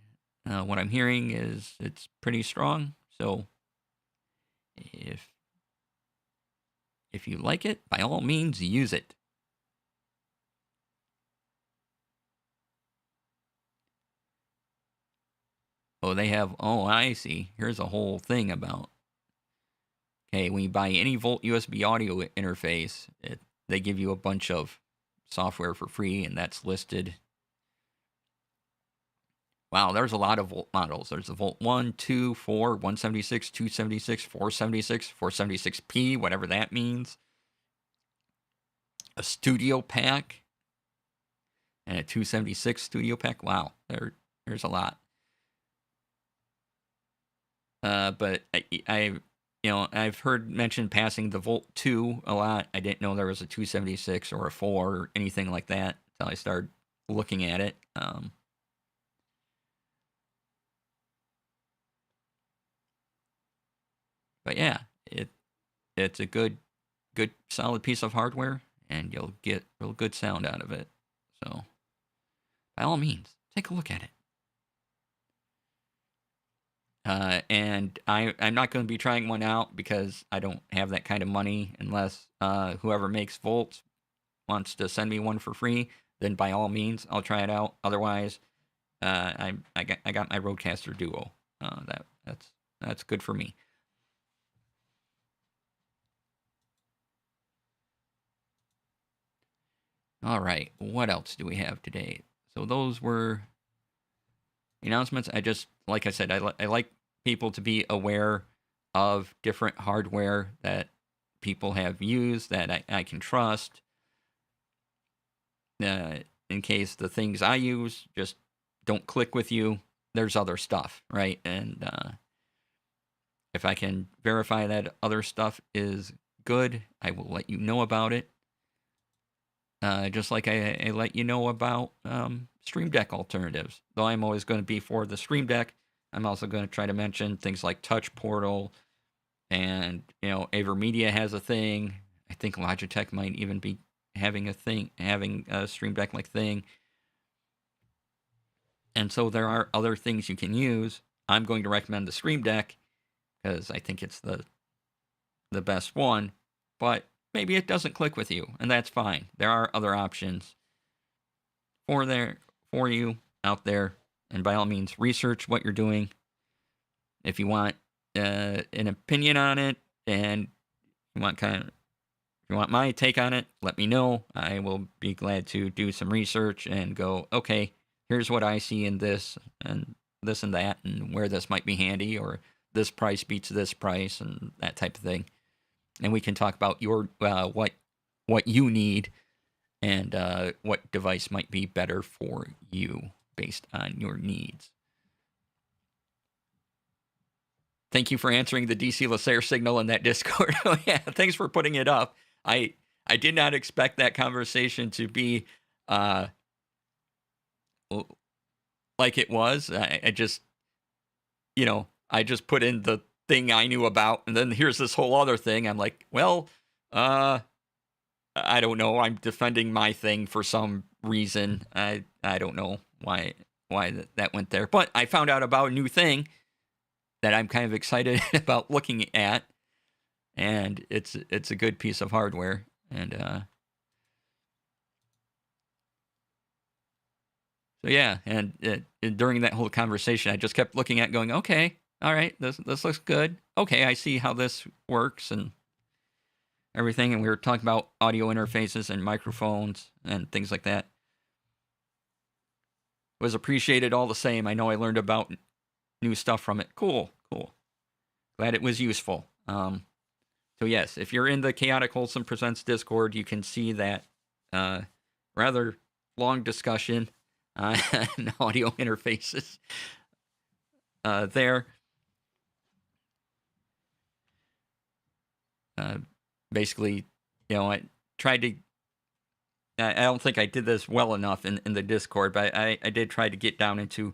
what I'm hearing is it's pretty strong. So if If you like it, by all means, use it. Oh, they have, oh, I see. Here's a whole thing about, okay, when you buy any Volt USB audio interface, they give you a bunch of software for free, and that's listed. Wow, there's a lot of Volt models. There's the Volt 1, 2, 4, 176, 276, 476, 476p, whatever that means. A studio pack and a 276 studio pack. Wow, there's a lot. But I've heard mentioned passing the Volt 2 a lot. I didn't know there was a 276 or a 4 or anything like that until I started looking at it. But yeah, it's a good solid piece of hardware, and you'll get real good sound out of it. So by all means, take a look at it. And I'm not going to be trying one out because I don't have that kind of money unless whoever makes Volts wants to send me one for free. Then by all means, I'll try it out. Otherwise, I got my Rodecaster Duo. That's good for me. All right, what else do we have today? So those were announcements. Like I said, I like people to be aware of different hardware that people have used that I can trust. In case the things I use just don't click with you, there's other stuff, right? And if I can verify that other stuff is good, I will let you know about it. Just like I let you know about Stream Deck alternatives. Though I'm always going to be for the Stream Deck, I'm also going to try to mention things like Touch Portal, and AverMedia has a thing. I think Logitech might even be having a Stream Deck like thing. And so there are other things you can use. I'm going to recommend the Stream Deck because I think it's the best one, but maybe it doesn't click with you, and that's fine. There are other options for you out there, and by all means, research what you're doing. If you want an opinion on it, and you want my take on it, let me know. I will be glad to do some research and go, okay, here's what I see in this and that, and where this might be handy, or this price beats this price, and that type of thing. And we can talk about your what you need and what device might be better for you based on your needs. Thank you for answering the DC Lasair signal in that Discord. Oh yeah, thanks for putting it up. I did not expect that conversation to be like it was. I just I just put in the thing I knew about, and then here's this whole other thing. I'm like, well, I don't know. I'm defending my thing for some reason. I don't know why that went there, but I found out about a new thing that I'm kind of excited about looking at, and it's a good piece of hardware. And so yeah, and during that whole conversation, I just kept looking at, going, okay, all right, this looks good. Okay, I see how this works and everything. And we were talking about audio interfaces and microphones and things like that. It was appreciated all the same. I know I learned about new stuff from it. Cool. Glad it was useful. So yes, if you're in the Chaotic Wholesome Presents Discord, you can see that rather long discussion on audio interfaces there. Basically, I tried to. I don't think I did this well enough in the Discord, but I did try to get down into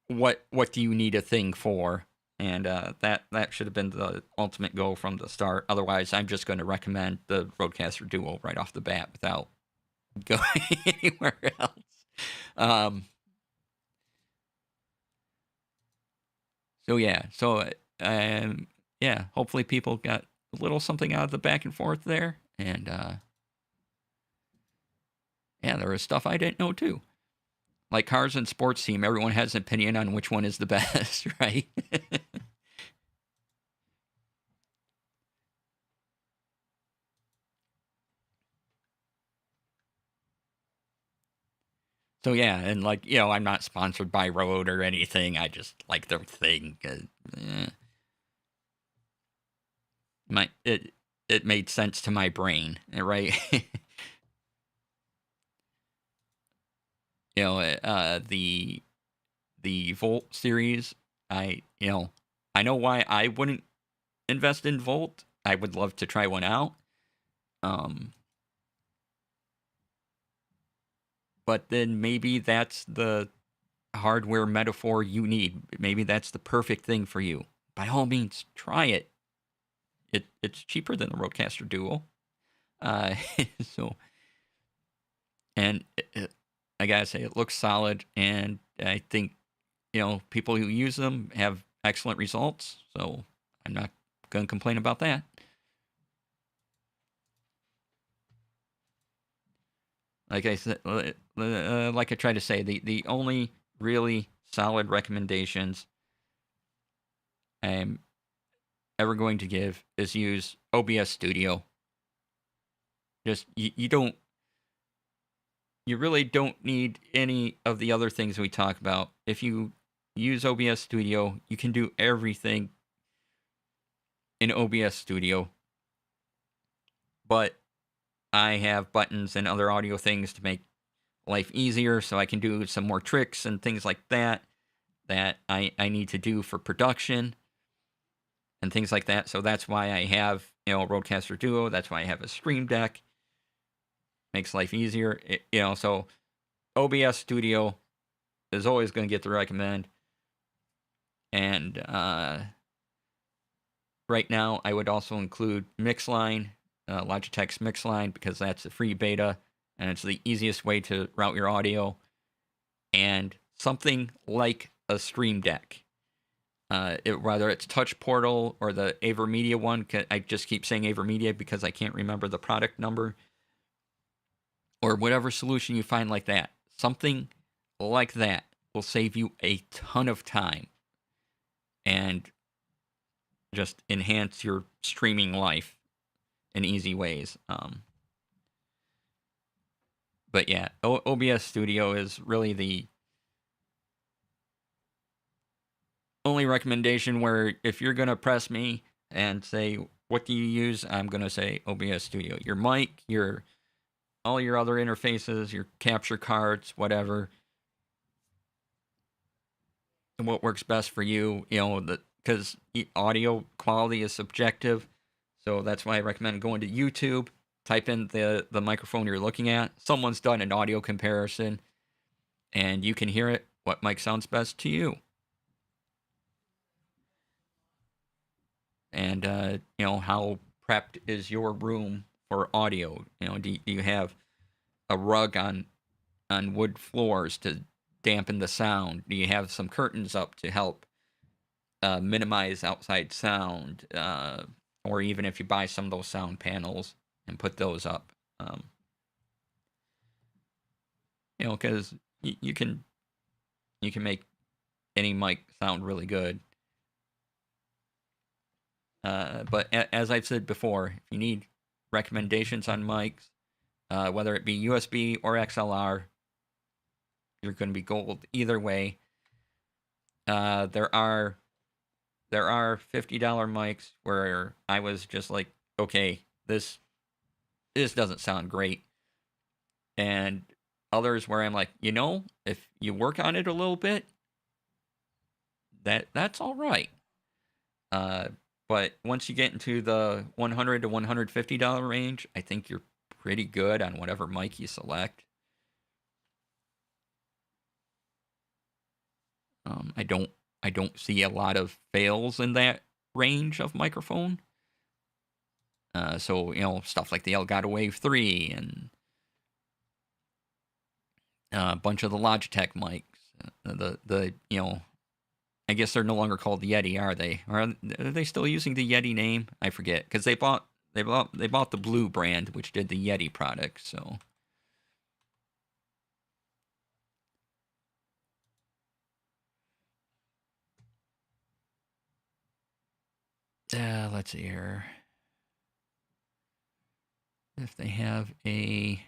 what do you need a thing for, and that should have been the ultimate goal from the start. Otherwise, I'm just going to recommend the Rodecaster Duo right off the bat without going anywhere else. So yeah, hopefully people got a little something out of the back and forth there, and yeah, there was stuff I didn't know too. Like cars and sports team, everyone has an opinion on which one is the best, right? So yeah, and like I'm not sponsored by Rode or anything. I just like their thing. Eh, my it made sense to my brain, right? The Volt series. I know why I wouldn't invest in Volt. I would love to try one out. Um, but then maybe that's the hardware metaphor you need. Maybe that's the perfect thing for you. By all means, try it. It's cheaper than the Rodecaster Duo. Uh, so and I gotta say it looks solid, and I think people who use them have excellent results. So I'm not gonna complain about that. Like I said, like I tried to say, the only really solid recommendations I'm ever going to give is use OBS Studio. Just you really don't need any of the other things we talk about. If you use OBS Studio, you can do everything in OBS Studio. But I have buttons and other audio things to make life easier, so I can do some more tricks and things like that I need to do for production and things like that. So that's why I have Rodecaster Duo. That's why I have a Stream Deck. Makes life easier. So OBS Studio is always going to get the recommend. And right now, I would also include Mixline, Logitech's Mixline, because that's a free beta and it's the easiest way to route your audio. And something like a Stream Deck. Whether it's Touch Portal or the AverMedia one, I just keep saying AverMedia because I can't remember the product number, or whatever solution you find like that. Something like that will save you a ton of time and just enhance your streaming life in easy ways. But yeah, OBS Studio is really the only recommendation where if you're going to press me and say, what do you use? I'm going to say OBS Studio. Your mic, all your other interfaces, your capture cards, whatever. And what works best for you, because audio quality is subjective. So that's why I recommend going to YouTube, type in the microphone you're looking at. Someone's done an audio comparison, and you can hear it, what mic sounds best to you. And, how prepped is your room for audio? Do you have a rug on wood floors to dampen the sound? Do you have some curtains up to help minimize outside sound? Or even if you buy some of those sound panels and put those up, because you can make any mic sound really good. But as I've said before, if you need recommendations on mics, whether it be USB or XLR, you're going to be gold either way. There are $50 mics where I was just like, okay, this doesn't sound great, and others where I'm like, if you work on it a little bit, that's all right. But once you get into the $100 to $150 range, I think you're pretty good on whatever mic you select. I don't see a lot of fails in that range of microphone. So stuff like the Elgato Wave 3 and a bunch of the Logitech mics, the I guess they're no longer called the Yeti, are they? Or are they still using the Yeti name? I forget, because they bought the Blue brand, which did the Yeti product. So let's see here. If they have a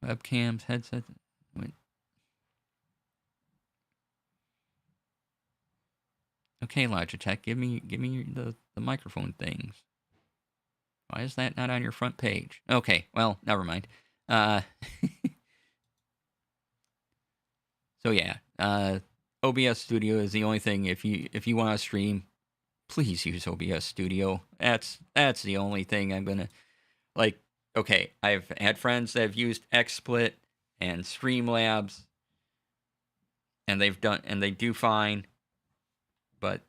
webcams, headset. Okay, Logitech, give me the microphone things. Why is that not on your front page? Okay, well, never mind. So yeah, OBS Studio is the only thing. If you want to stream, please use OBS Studio. That's the only thing I'm gonna like. Okay, I've had friends that have used XSplit and Streamlabs, and they do fine. But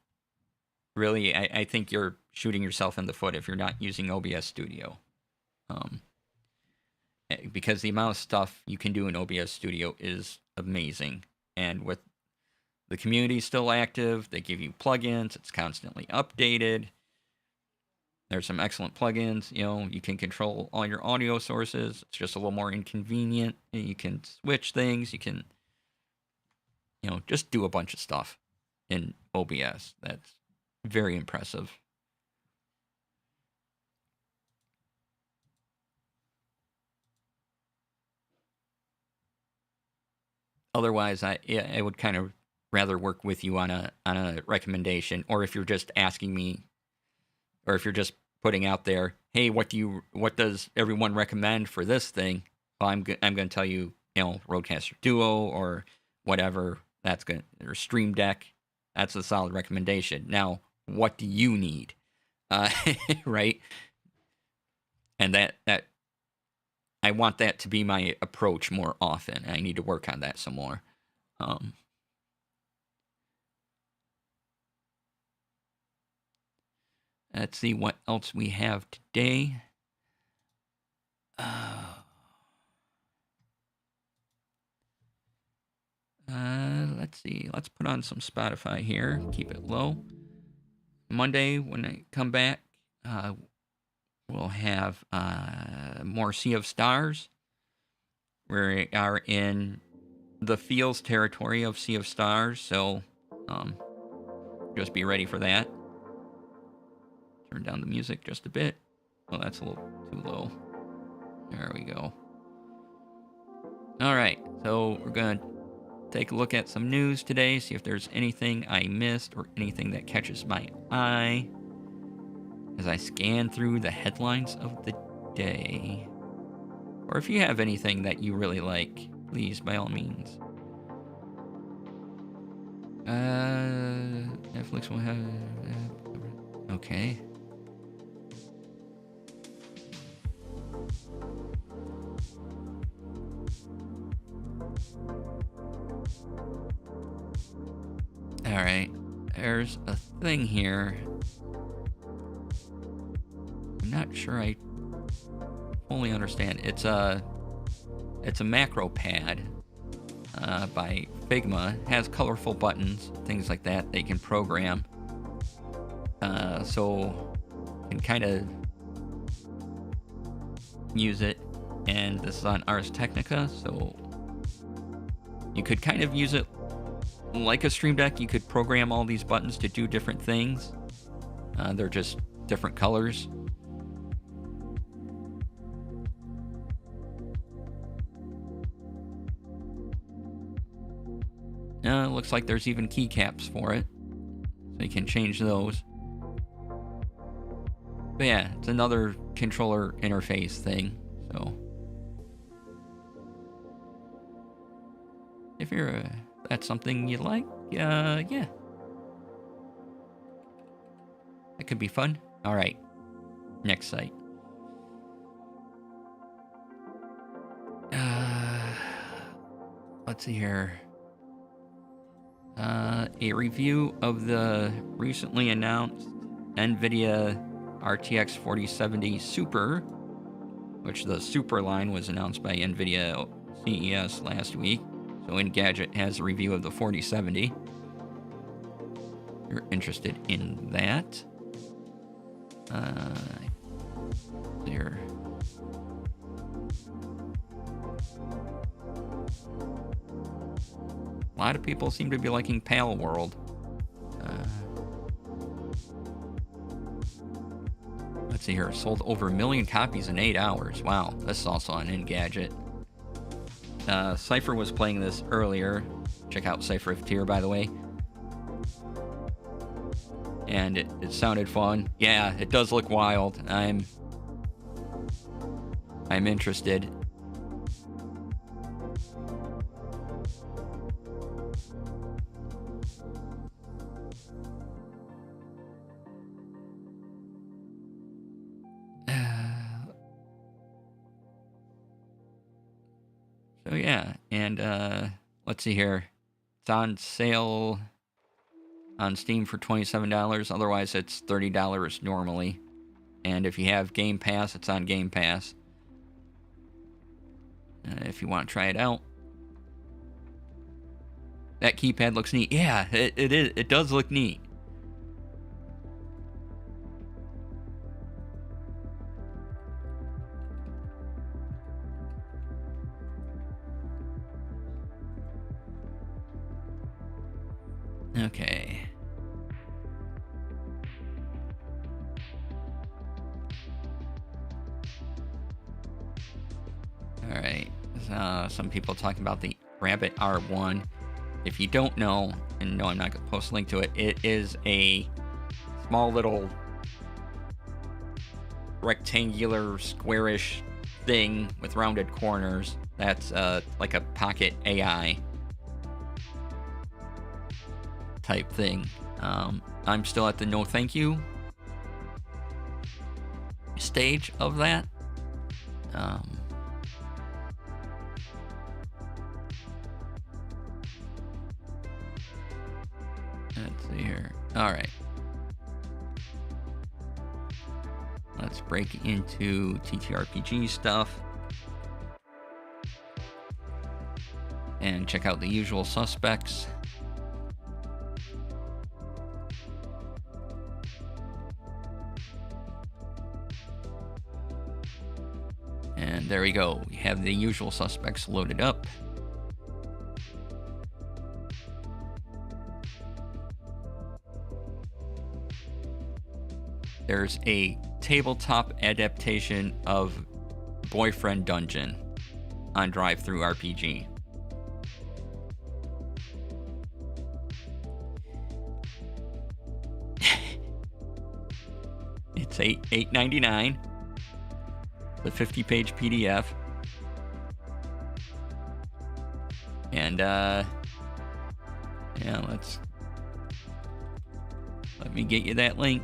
really, I think you're shooting yourself in the foot if you're not using OBS Studio. Because the amount of stuff you can do in OBS Studio is amazing. And with the community still active, they give you plugins, it's constantly updated. There's some excellent plugins. You can control all your audio sources. It's just a little more inconvenient. You can switch things. You can, just do a bunch of stuff in OBS. That's very impressive. Otherwise, I would kind of rather work with you on a recommendation, or if you're just asking me, or if you're just putting out there, hey, what does everyone recommend for this thing? Well, I'm going to tell you, Rodecaster Duo or whatever. That's good, or Stream Deck. That's a solid recommendation. Now, what do you need? Right? And that I want that to be my approach more often. I need to work on that some more. Let's see what else we have today. Let's see. Let's put on some Spotify here. Keep it low. Monday, when I come back, we'll have more Sea of Stars. We are in the Fields territory of Sea of Stars, so just be ready for that. Turn down the music just a bit. Well, that's a little too low. There we go. All right, so we're going to take a look at some news today, see if there's anything I missed or anything that catches my eye as I scan through the headlines of the day. Or if you have anything that you really like, please, by all means. Netflix will have... okay. Alright, there's a thing here. I'm not sure I fully understand. It's a macro pad by Figma. It has colorful buttons, things like that they can program. So you can kind of use it. And this is on Ars Technica, so you could kind of use it like a Stream Deck. You could program all these buttons to do different things. They're just different colors. Looks like there's even keycaps for it, so you can change those. But yeah, it's another controller interface thing, so if that's something you like, yeah, that could be fun. All right, next site. Let's see here. A review of the recently announced NVIDIA RTX 4070 Super, which the Super line was announced by NVIDIA CES last week. So Engadget has a review of the 4070. You're interested in that. There. A lot of people seem to be liking Pale World. Let's see here. Sold over 1 million copies in 8 hours. Wow, this is also on Engadget. Cypher was playing this earlier. Check out Cypher of Tier, by the way. And it sounded fun. Yeah, it does look wild. I'm interested. So yeah, and let's see here. It's on sale on Steam for $27. Otherwise, it's $30 normally. And if you have Game Pass, it's on Game Pass. If you want to try it out. That keypad looks neat. Yeah, it is. It does look neat. Okay. All right. Some people talking about the Rabbit R1. If you don't know, and no, I'm not going to post a link to it, it is a small little rectangular, squarish thing with rounded corners. That's like a pocket AI type thing. I'm still at the no thank you stage of that. Let's see here. All right. Let's break into TTRPG stuff and check out the usual suspects. And there we go. We have the usual suspects loaded up. There's a tabletop adaptation of Boyfriend Dungeon on DriveThruRPG. It's $8.99. The 50-page PDF. And yeah, let me get you that link.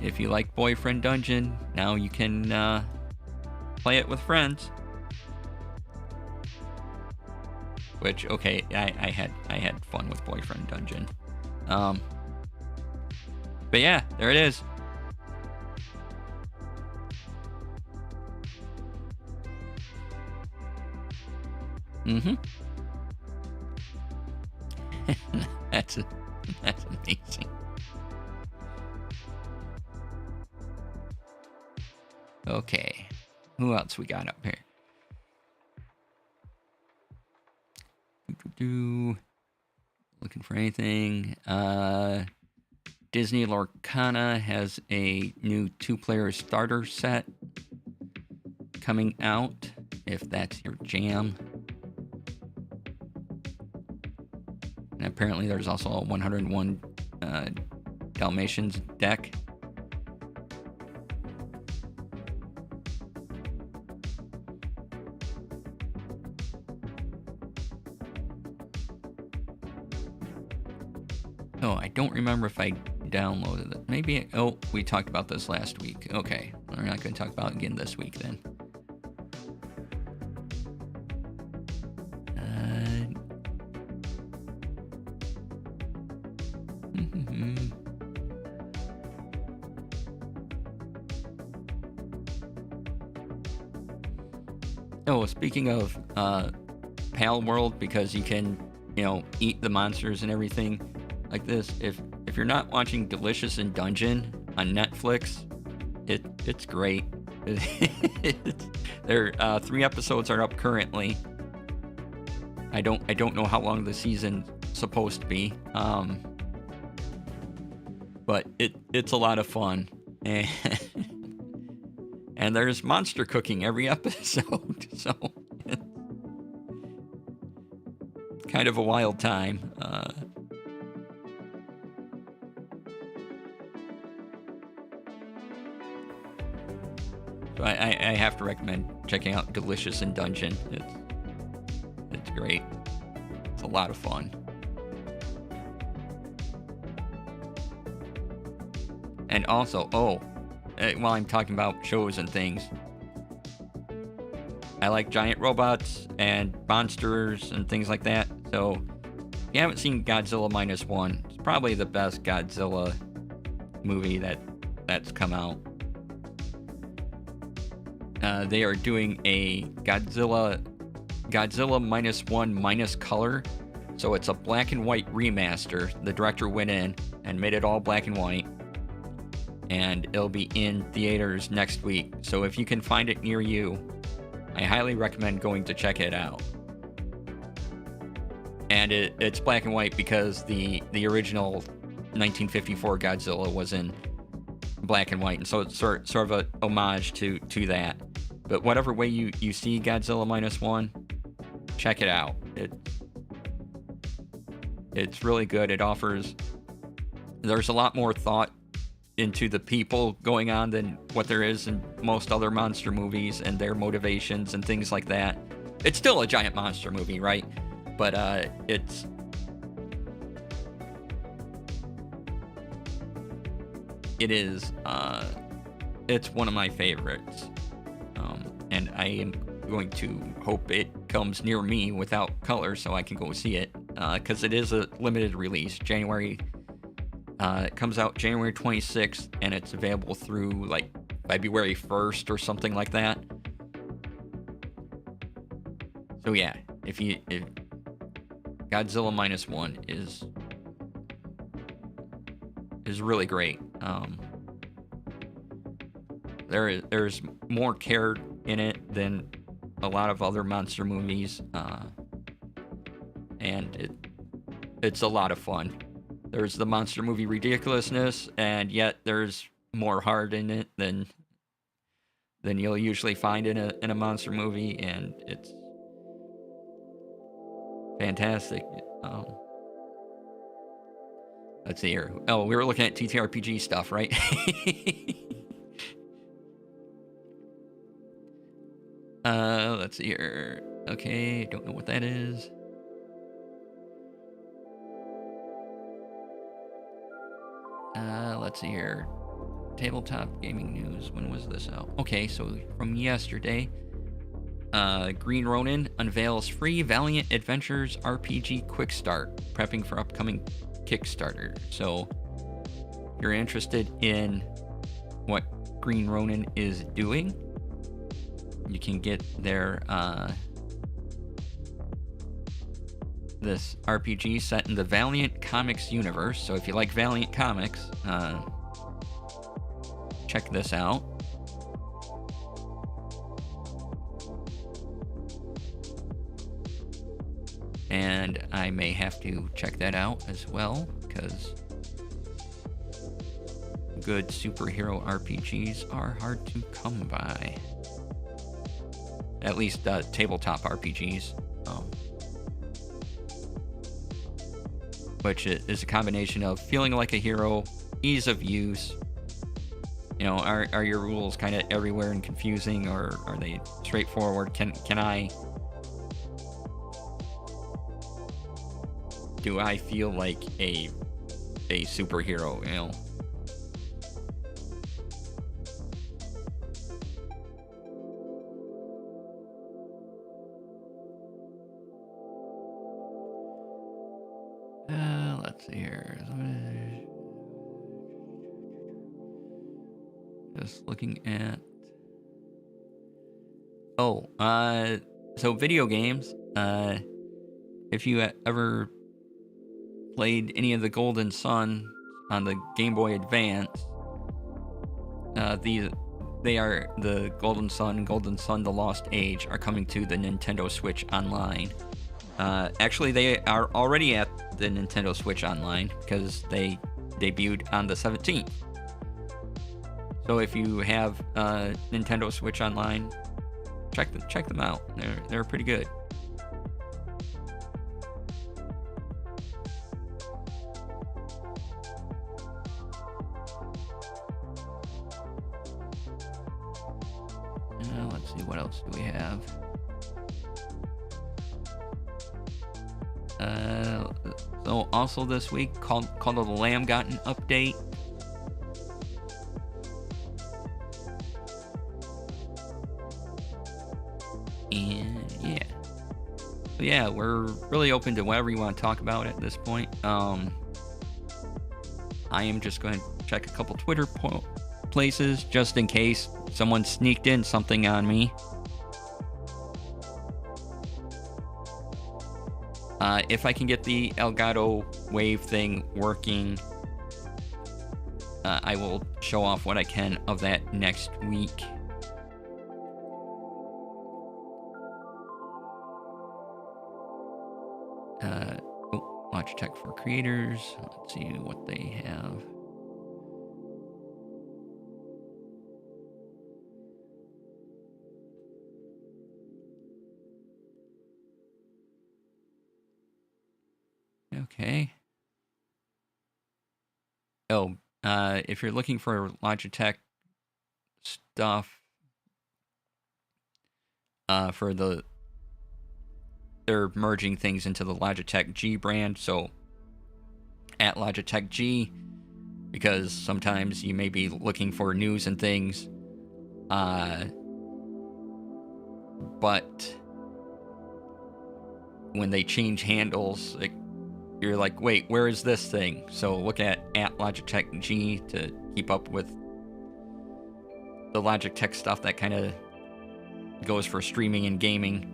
If you like Boyfriend Dungeon, now you can play it with friends. Which, okay, I had fun with Boyfriend Dungeon. But yeah, there it is. Mm-hmm. That's amazing. Okay, who else we got up here? Looking for anything. Disney Lorcana has a new 2-player starter set coming out, if that's your jam. And apparently there's also a 101 Dalmatians deck. Oh, I don't remember if I downloaded it. Maybe, oh, we talked about this last week. Okay, we're not going to talk about it again this week then. Oh, speaking of Pal world because you can, eat the monsters and everything like this. If you're not watching Delicious in Dungeon on Netflix, it's great. There 3 episodes are up currently. I don't know how long the season's supposed to be. But it's a lot of fun. And and there's monster cooking every episode. So it's kind of a wild time. So I have to recommend checking out Delicious in Dungeon. It's great. It's a lot of fun. And also, while I'm talking about shows and things, I like giant robots and monsters and things like that. So if you haven't seen Godzilla -1, it's probably the best Godzilla movie that's come out. They are doing a Godzilla -1 color. So it's a black and white remaster. The director went in and made it all black and white. And it'll be in theaters next week. So if you can find it near you, I highly recommend going to check it out. And it's black and white because the original 1954 Godzilla was in black and white, and so it's sort of a homage to that. But whatever way you see Godzilla -1, check it out. It's really good. There's a lot more thought into the people going on than what there is in most other monster movies and their motivations and things like that. It's still a giant monster movie, right? But it's one of my favorites. And I am going to hope it comes near me without color so I can go see it, because it is a limited release. It comes out January 26th, and it's available through like February 1st or something like that. So yeah, if Godzilla -1 is really great. There's more care in it than a lot of other monster movies, and it's a lot of fun. There's the monster movie ridiculousness, and yet there's more heart in it than you'll usually find in a monster movie, and it's fantastic. Let's see here. Oh, we were looking at TTRPG stuff, right? Let's see here. Okay, don't know what that is. Let's see here. Tabletop gaming news. When was this out? Okay, so from yesterday. Green Ronin unveils free Valiant Adventures RPG Quick Start, prepping for upcoming Kickstarter. So, if you're interested in what Green Ronin is doing, you can get their this RPG set in the Valiant Comics universe. So if you like Valiant Comics, check this out. And I may have to check that out as well, because good superhero RPGs are hard to come by. At least tabletop RPGs. Which is a combination of feeling like a hero, ease of use. You know, are your rules kind of everywhere and confusing, or are they straightforward? Do I feel like a superhero, you know? Let's see here. Just looking at... so video games. If you ever played any of the Golden Sun on the Game Boy Advance, they are the Golden Sun, The Lost Age are coming to the Nintendo Switch Online. Actually, they are already at the Nintendo Switch Online because they debuted on the 17th. So if you have Nintendo Switch Online, check them out. They're pretty good. Let's see, what else do we have? So also this week, Call of the Lamb got an update. And yeah. So yeah, we're really open to whatever you want to talk about at this point. I am just going to check a couple Twitter places just in case someone sneaked in something on me. If I can get the Elgato Wave thing working, I will show off what I can of that next week. Logitech for creators. Let's see what they have. Okay. Oh, if you're looking for Logitech stuff, they're merging things into the Logitech G brand. So at Logitech G, because sometimes you may be looking for news and things, but when they change handles, you're like, wait, where is this thing? So look at Logitech G to keep up with the Logitech stuff that kind of goes for streaming and gaming.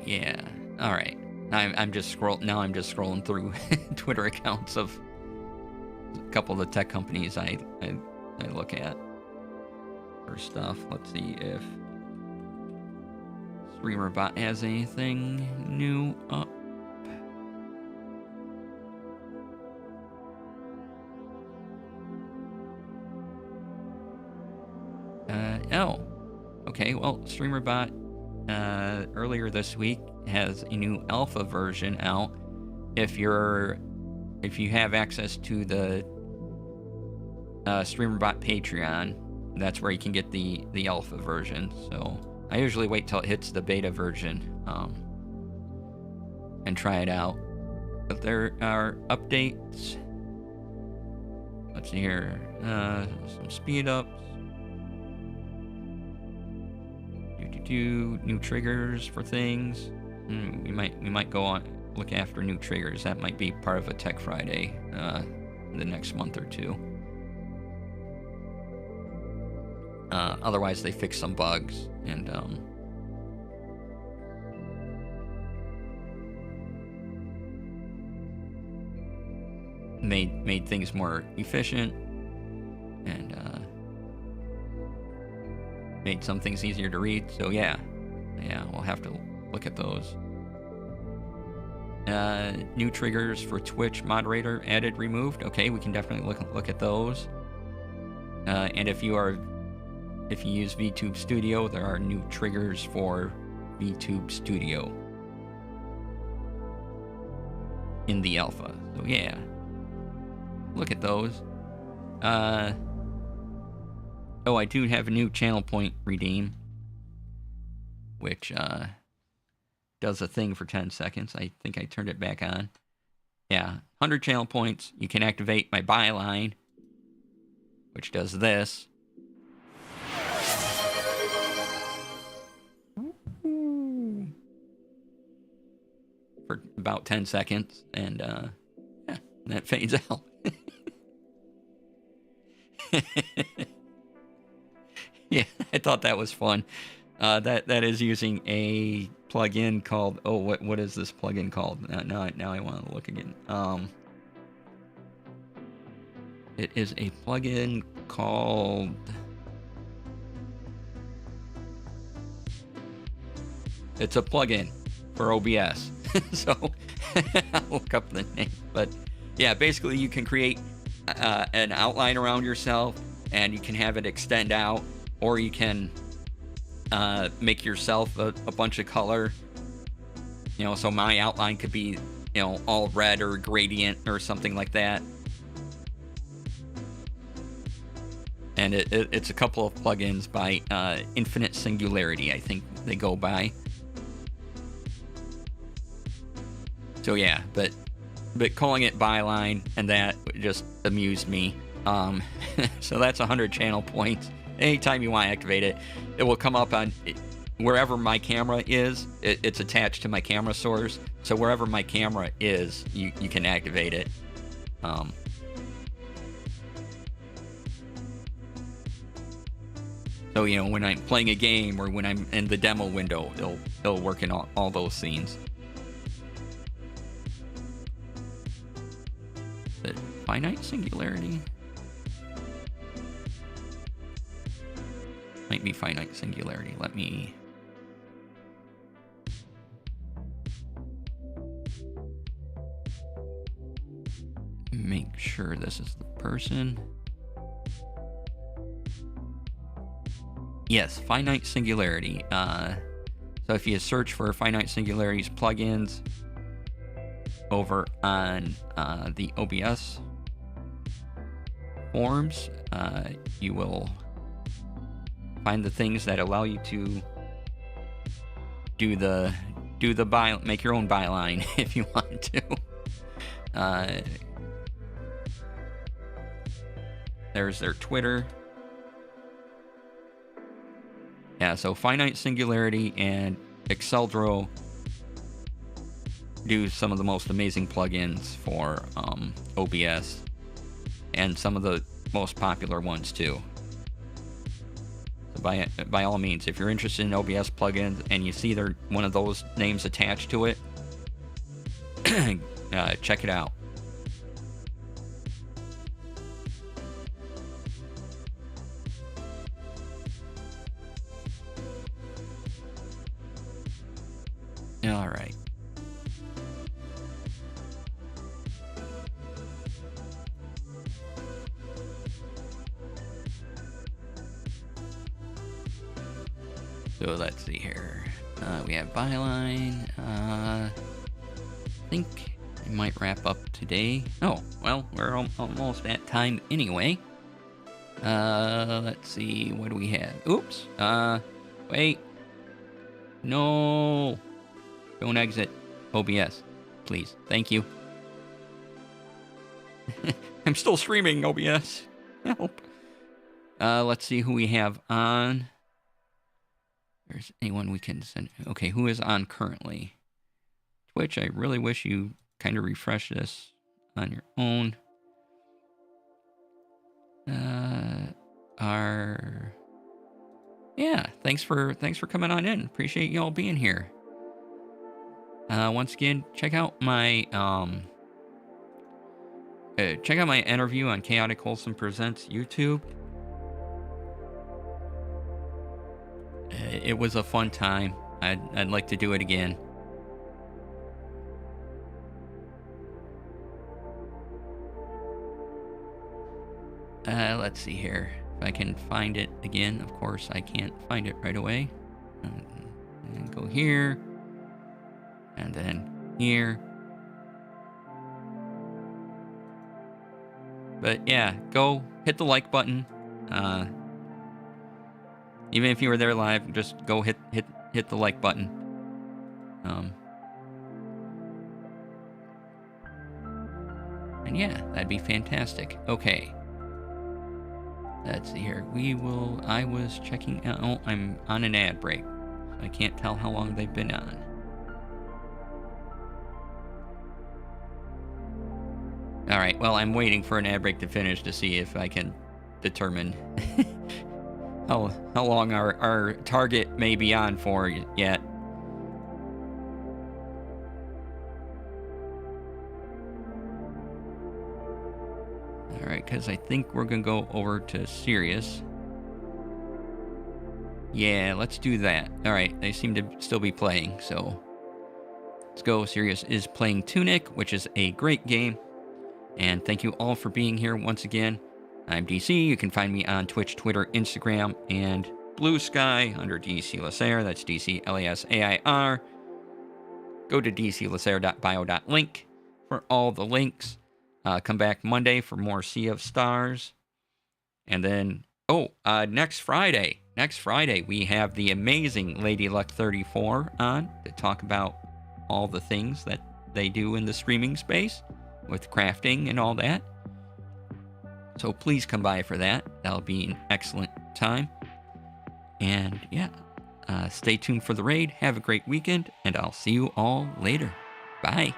Yeah. All right. I'm just scrolling through Twitter accounts of a couple of the tech companies I look at for stuff. Let's see if StreamerBot has anything new up. Oh. Okay. Well, StreamerBot earlier this week has a new alpha version out. If you have access to the StreamerBot Patreon, that's where you can get the alpha version. So I usually wait till it hits the beta version and try it out. But there are updates. Let's see here. Some speed ups. New triggers for things. We might go on look after new triggers. That might be part of a Tech Friday the next month or two. Otherwise, they fix some bugs and made things more efficient and made some things easier to read. So yeah, we'll have to look at those. New triggers for Twitch moderator added, removed. Okay, we can definitely look at those. And if you use VTube Studio, there are new triggers for VTube Studio in the alpha. So yeah, look at those. Oh, I do have a new channel point redeem, which does a thing for 10 seconds. I think I turned it back on. Yeah, 100 channel points. You can activate my byline, which does this. For about 10 seconds, and yeah, that fades out. Yeah, I thought that was fun. That is using a plugin called, oh, what is this plugin called? Now I want to look again. It is a plugin called, it's a plugin for OBS. So I'll look up the name. But yeah, basically you can create an outline around yourself, and you can have it extend out, or you can make yourself a bunch of color. You know, so my outline could be, you know, all red or gradient or something like that. And it's a couple of plugins by Infinite Singularity, I think they go by. So yeah, but calling it byline and that just amused me. So that's 100 channel points. Anytime you want to activate it, it will come up on wherever my camera is. It's attached to my camera source, so wherever my camera is, you can activate it. So, you know, when I'm playing a game or when I'm in the demo window, it'll work in all those scenes. But finite singularity? Might be finite singularity. Let me... make sure this is the person. Yes, finite singularity. So if you search for finite singularities plugins over on the OBS forums, you will find the things that allow you to make your own byline if you want to. There's their Twitter. Yeah, so finite singularity and Exceldro do some of the most amazing plugins for OBS, and some of the most popular ones too. So by all means, if you're interested in OBS plugins and you see one of those names attached to it, check it out. All right. So let's see here. We have byline. I think I might wrap up today. Oh, well, we're almost at time anyway. Let's see. What do we have? Oops. Wait. No. Don't exit OBS, please. Thank you. I'm still streaming OBS. Help. Let's see who we have on. There's anyone we can send. Okay, who is on currently? Twitch, I really wish you kind of refresh this on your own. Yeah, thanks for coming on in. Appreciate you all being here. Once again, check out my interview on Chaotic Wholesome Presents YouTube. It was a fun time. I'd like to do it again. Let's see here. If I can find it again. Of course, I can't find it right away. And go here. And then here. But yeah, go hit the like button. Even if you were there live, just go hit the like button. And yeah, that'd be fantastic. Okay. Let's see here. I was checking out. Oh, I'm on an ad break. So I can't tell how long they've been on. All right. Well, I'm waiting for an ad break to finish to see if I can determine how long our target may be on for yet. All right, because I think we're going to go over to Sirius. Yeah, let's do that. All right, they seem to still be playing, so let's go. Sirius is playing Tunic, which is a great game. And thank you all for being here once again. I'm DC. You can find me on Twitch, Twitter, Instagram, and Blue Sky under DC Lasair. That's DC Lasair. Go to dclasair.bio.link for all the links. Come back Monday for more Sea of Stars. And then, next Friday, we have the amazing Lady Luck 34 on to talk about all the things that they do in the streaming space with crafting and all that. So please come by for that. That'll be an excellent time. And yeah, stay tuned for the raid. Have a great weekend, and I'll see you all later. Bye.